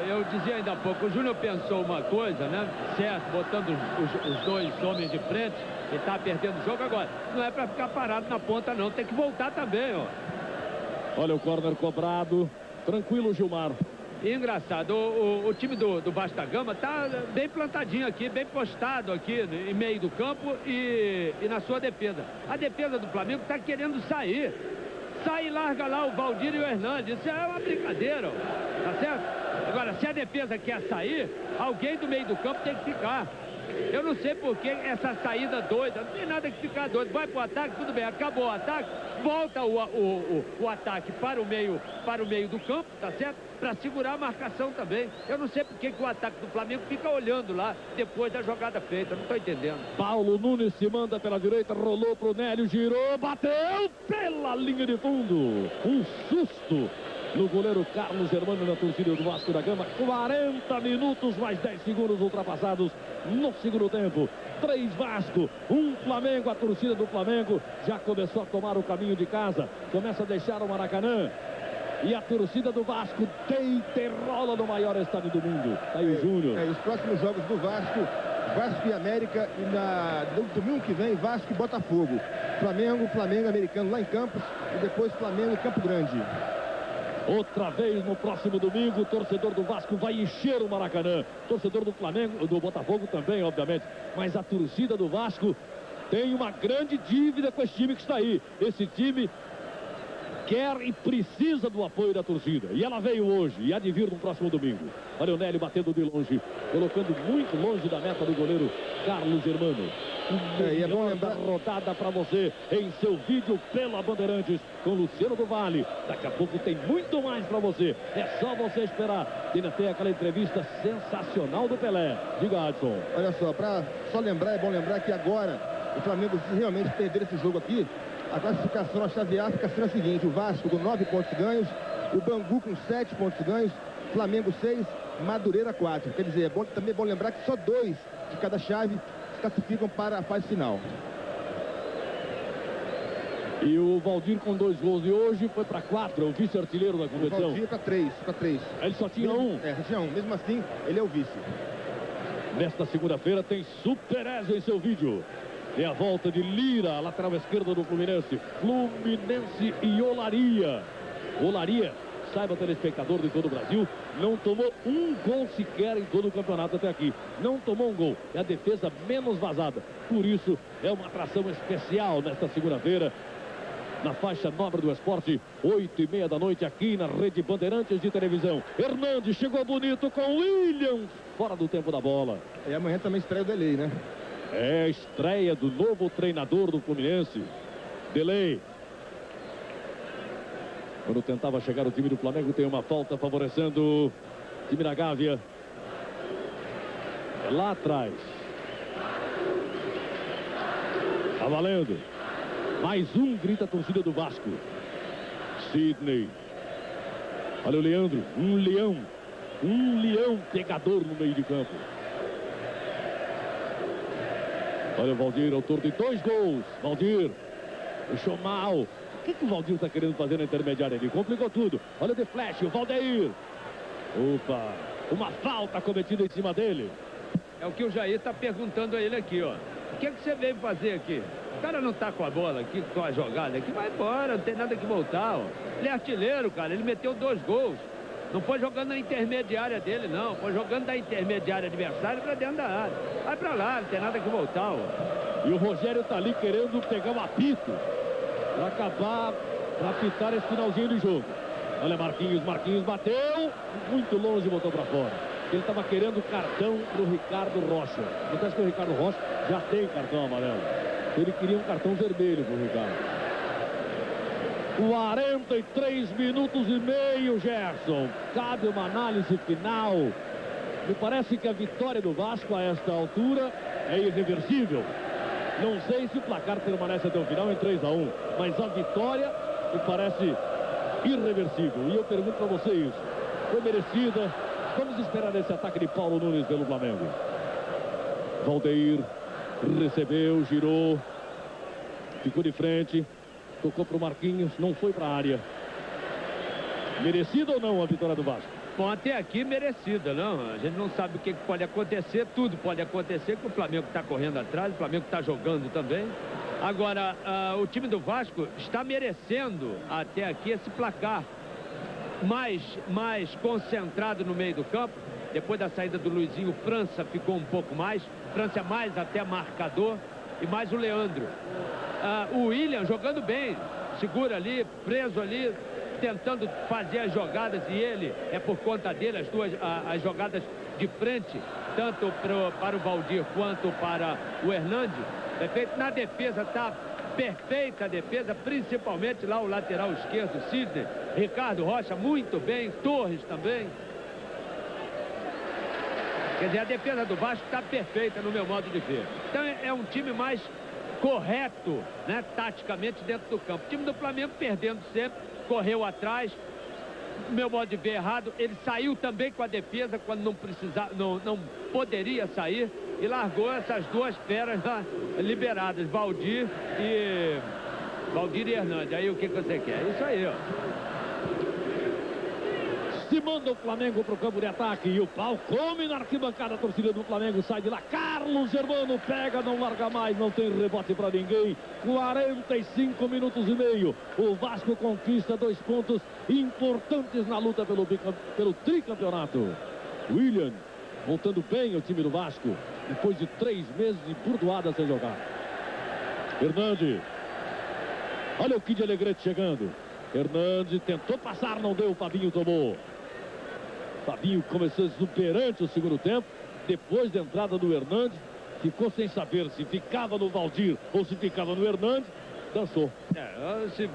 Eu dizia ainda há pouco, o Júnior pensou uma coisa, né? Certo, botando os dois homens de frente, e tá perdendo o jogo agora. Não é para ficar parado na ponta, não. Tem que voltar também, ó. Olha o córner cobrado. Tranquilo, Gilmar. E engraçado, o time do Vasco da Gama tá bem plantadinho aqui, bem postado aqui em meio do campo e na sua defesa. A defesa do Flamengo tá querendo sair. Sai e larga lá o Valdir e o Hernandes. Isso é uma brincadeira, ó. Tá certo? Agora, se a defesa quer sair, alguém do meio do campo tem que ficar. Eu não sei por que essa saída doida. Não tem nada que ficar doido. Vai pro ataque, tudo bem. Acabou o ataque. Volta o ataque para o meio do campo, tá certo? Para segurar a marcação também. Eu não sei por que o ataque do Flamengo fica olhando lá depois da jogada feita. Não tô entendendo. Paulo Nunes se manda pela direita, rolou pro Nélio, girou, bateu pela linha de fundo. Um susto no goleiro Carlos Germano na torcida do Vasco da Gama. 40 minutos mais 10 segundos ultrapassados no segundo tempo. 3 Vasco, 1 Flamengo. A torcida do Flamengo já começou a tomar o caminho de casa. Começa a deixar o Maracanã. E a torcida do Vasco deita e rola no maior estádio do mundo. Tá aí o Júnior. Os próximos jogos do Vasco, Vasco e América, e no domingo que vem, Vasco e Botafogo. Flamengo Americano lá em Campos, e depois Flamengo e Campo Grande. Outra vez no próximo domingo, o torcedor do Vasco vai encher o Maracanã. Torcedor do Flamengo, do Botafogo também, obviamente. Mas a torcida do Vasco tem uma grande dívida com esse time que está aí. Esse time quer e precisa do apoio da torcida. E ela veio hoje e há de vir no próximo domingo. Olha o Nélio batendo de longe, colocando muito longe da meta do goleiro Carlos Germano. E é bom lembrar da rodada para você em seu vídeo pela Bandeirantes com Luciano do Vale. Daqui a pouco tem muito mais para você. É só você esperar. Ainda tem aquela entrevista sensacional do Pelé. Diga, Adson. Olha só, é bom lembrar que agora o Flamengo, se realmente perder esse jogo aqui, a classificação, a chave A fica sendo a seguinte: o Vasco com 9 pontos ganhos, o Bangu com 7 pontos ganhos, Flamengo 6, Madureira 4. Quer dizer, também é bom lembrar que só 2 de cada chave se classificam para a fase final. E o Valdir com 2 gols de hoje foi para 4, é o vice-artilheiro da O competição. Valdir para 3. Ele só tinha um. Só tinha um. Mesmo assim, ele é o vice. Nesta segunda-feira tem Super Ezio em seu vídeo. É a volta de Lira, lateral esquerda do Fluminense. Fluminense e Olaria. Olaria, saiba, telespectador de todo o Brasil, não tomou um gol sequer em todo o campeonato até aqui. Não tomou um gol. É a defesa menos vazada. Por isso, é uma atração especial nesta segunda-feira. Na faixa nobre do esporte, 8h30 da noite, aqui na Rede Bandeirantes de televisão. Hernandes chegou bonito com Williams, fora do tempo da bola. E amanhã também estreia o Delay, né? É a estreia do novo treinador do Fluminense, Delay. Quando tentava chegar o time do Flamengo, tem uma falta favorecendo o time da Gávea. É lá atrás. Tá valendo. Mais um, grita a torcida do Vasco. Sidney. Olha o Leandro. Um leão pegador no meio de campo. Olha o Valdir, autor de 2 gols. Valdir deixou mal. O que o Valdir está querendo fazer na intermediária ali? Complicou tudo. Olha o de flash, o Valdeir. Opa, uma falta cometida em cima dele. É o que o Jair está perguntando a ele aqui, ó. O que você veio fazer aqui? O cara não tá com a bola aqui, com a jogada aqui, vai embora, não tem nada que voltar, ó. Ele é artilheiro, cara, ele meteu 2 gols. Não foi jogando na intermediária dele, não. Foi jogando da intermediária adversária para dentro da área. Vai para lá, não tem nada que voltar, ó. E o Rogério tá ali querendo pegar o apito para acabar, para apitar esse finalzinho do jogo. Olha Marquinhos bateu, muito longe e botou para fora. Ele estava querendo cartão pro Ricardo Rocha. Acontece que o Ricardo Rocha já tem cartão amarelo. Ele queria um cartão vermelho pro Ricardo. 43 minutos e meio, Gerson. Cabe uma análise final. Me parece que a vitória do Vasco a esta altura é irreversível. Não sei se o placar permanece até o final em 3-1, mas a vitória me parece irreversível. E eu pergunto para você isso. Foi merecida? Vamos esperar esse ataque de Paulo Nunes pelo Flamengo. Valdeir recebeu, girou, ficou de frente, tocou para o Marquinhos, não foi para a área. Merecida ou não a vitória do Vasco? Bom, até aqui merecida, não? A gente não sabe o que pode acontecer, tudo pode acontecer, que o Flamengo está correndo atrás, o Flamengo está jogando também. Agora, o time do Vasco está merecendo até aqui esse placar mais concentrado no meio do campo. Depois da saída do Luizinho, França ficou um pouco mais. França é mais até marcador. E mais o Leandro. O William jogando bem. Segura ali, preso ali, tentando fazer as jogadas. E ele, é por conta dele, as jogadas de frente, tanto para o Valdir quanto para o Hernandes. Perfeito. Na defesa está perfeita a defesa, principalmente lá o lateral esquerdo, Sidney. Ricardo Rocha muito bem, Torres também. Quer dizer, a defesa do Vasco está perfeita no meu modo de ver. Então é um time mais correto, né, taticamente dentro do campo. O time do Flamengo perdendo sempre, correu atrás. No meu modo de ver errado, ele saiu também com a defesa quando não precisava, não poderia sair. E largou essas 2 feras lá liberadas, Valdir e Hernandes. Aí o que você quer? Isso aí, ó. Se manda o Flamengo para o campo de ataque e o pau come na arquibancada. A torcida do Flamengo sai de lá. Carlos Germano pega, não larga mais, não tem rebote para ninguém. 45 minutos e meio. O Vasco conquista 2 pontos importantes na luta pelo tricampeonato. William voltando bem o time do Vasco depois de 3 meses de burdoada sem jogar. Hernandes. Olha o Kid Alegrete chegando. Hernandes tentou passar, não deu, o Fabinho tomou. Fabinho começou exuberante o segundo tempo. Depois da entrada do Hernandes, ficou sem saber se ficava no Valdir ou se ficava no Hernandes. Dançou. Se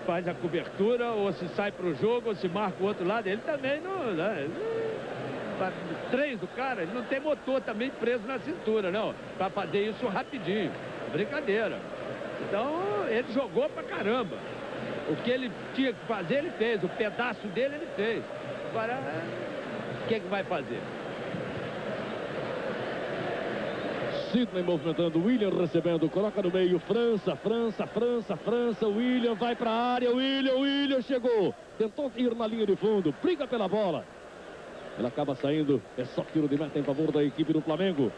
faz a cobertura, ou se sai para o jogo, ou se marca o outro lado. Ele também não... Né? 3 do cara, ele não tem motor também preso na cintura, não. Para fazer isso rapidinho. Brincadeira. Então, ele jogou pra caramba. O que ele tinha que fazer, ele fez. O pedaço dele, ele fez. Agora, o que vai fazer? Sidney movimentando, William recebendo, coloca no meio, França, William vai para a área, William chegou, tentou ir na linha de fundo, briga pela bola. Ele acaba saindo, é só tiro de meta em favor da equipe do Flamengo.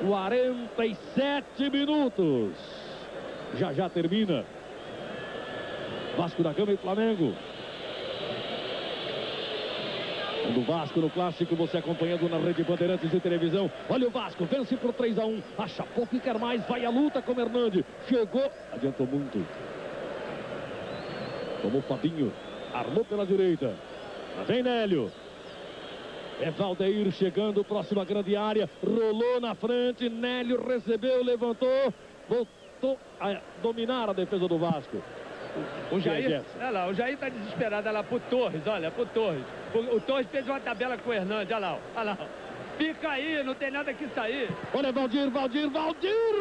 47 minutos. Já termina. Vasco da Gama e Flamengo. Do Vasco no clássico, você acompanhando na Rede Bandeirantes de televisão. Olha o Vasco, vence por 3-1. Acha pouco e quer mais, vai à luta com o Hernandes. Chegou, adiantou muito. Tomou Fabinho, armou pela direita. Lá vem Nélio. É Valdeir chegando, próxima grande área. Rolou na frente, Nélio recebeu, levantou. Voltou a dominar a defesa do Vasco. O Jair, olha lá, o Jair tá desesperado, olha lá, pro Torres, olha, pro Torres. O Torres fez uma tabela com o Hernandes, olha lá. Fica aí, não tem nada que sair. Olha, Valdir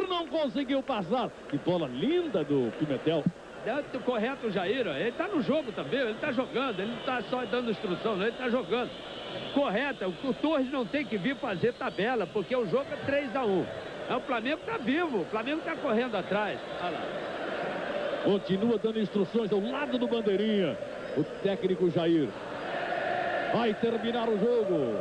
não conseguiu passar. Que bola linda do Pimentel. Correto o Jair, ó. Ele tá no jogo também, ele tá jogando, ele não tá só dando instrução, não, ele tá jogando. Correto, o Torres não tem que vir fazer tabela, porque o jogo é 3-1. O Flamengo tá vivo, o Flamengo tá correndo atrás. Olha lá. Continua dando instruções ao lado do bandeirinha. O técnico Jair. Vai terminar o jogo.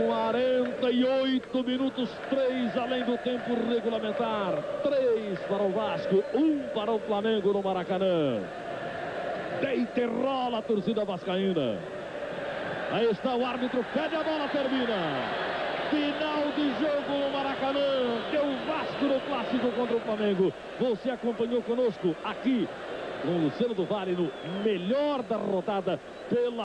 48 minutos, 3 além do tempo regulamentar. 3 para o Vasco, 1 para o Flamengo no Maracanã. Deita e rola a torcida vascaína. Aí está o árbitro, pede a bola, termina. Final de jogo no Maracanã. Deu Vasco no clássico contra o Flamengo. Você acompanhou conosco aqui com o Luciano do Vale no melhor da rodada pela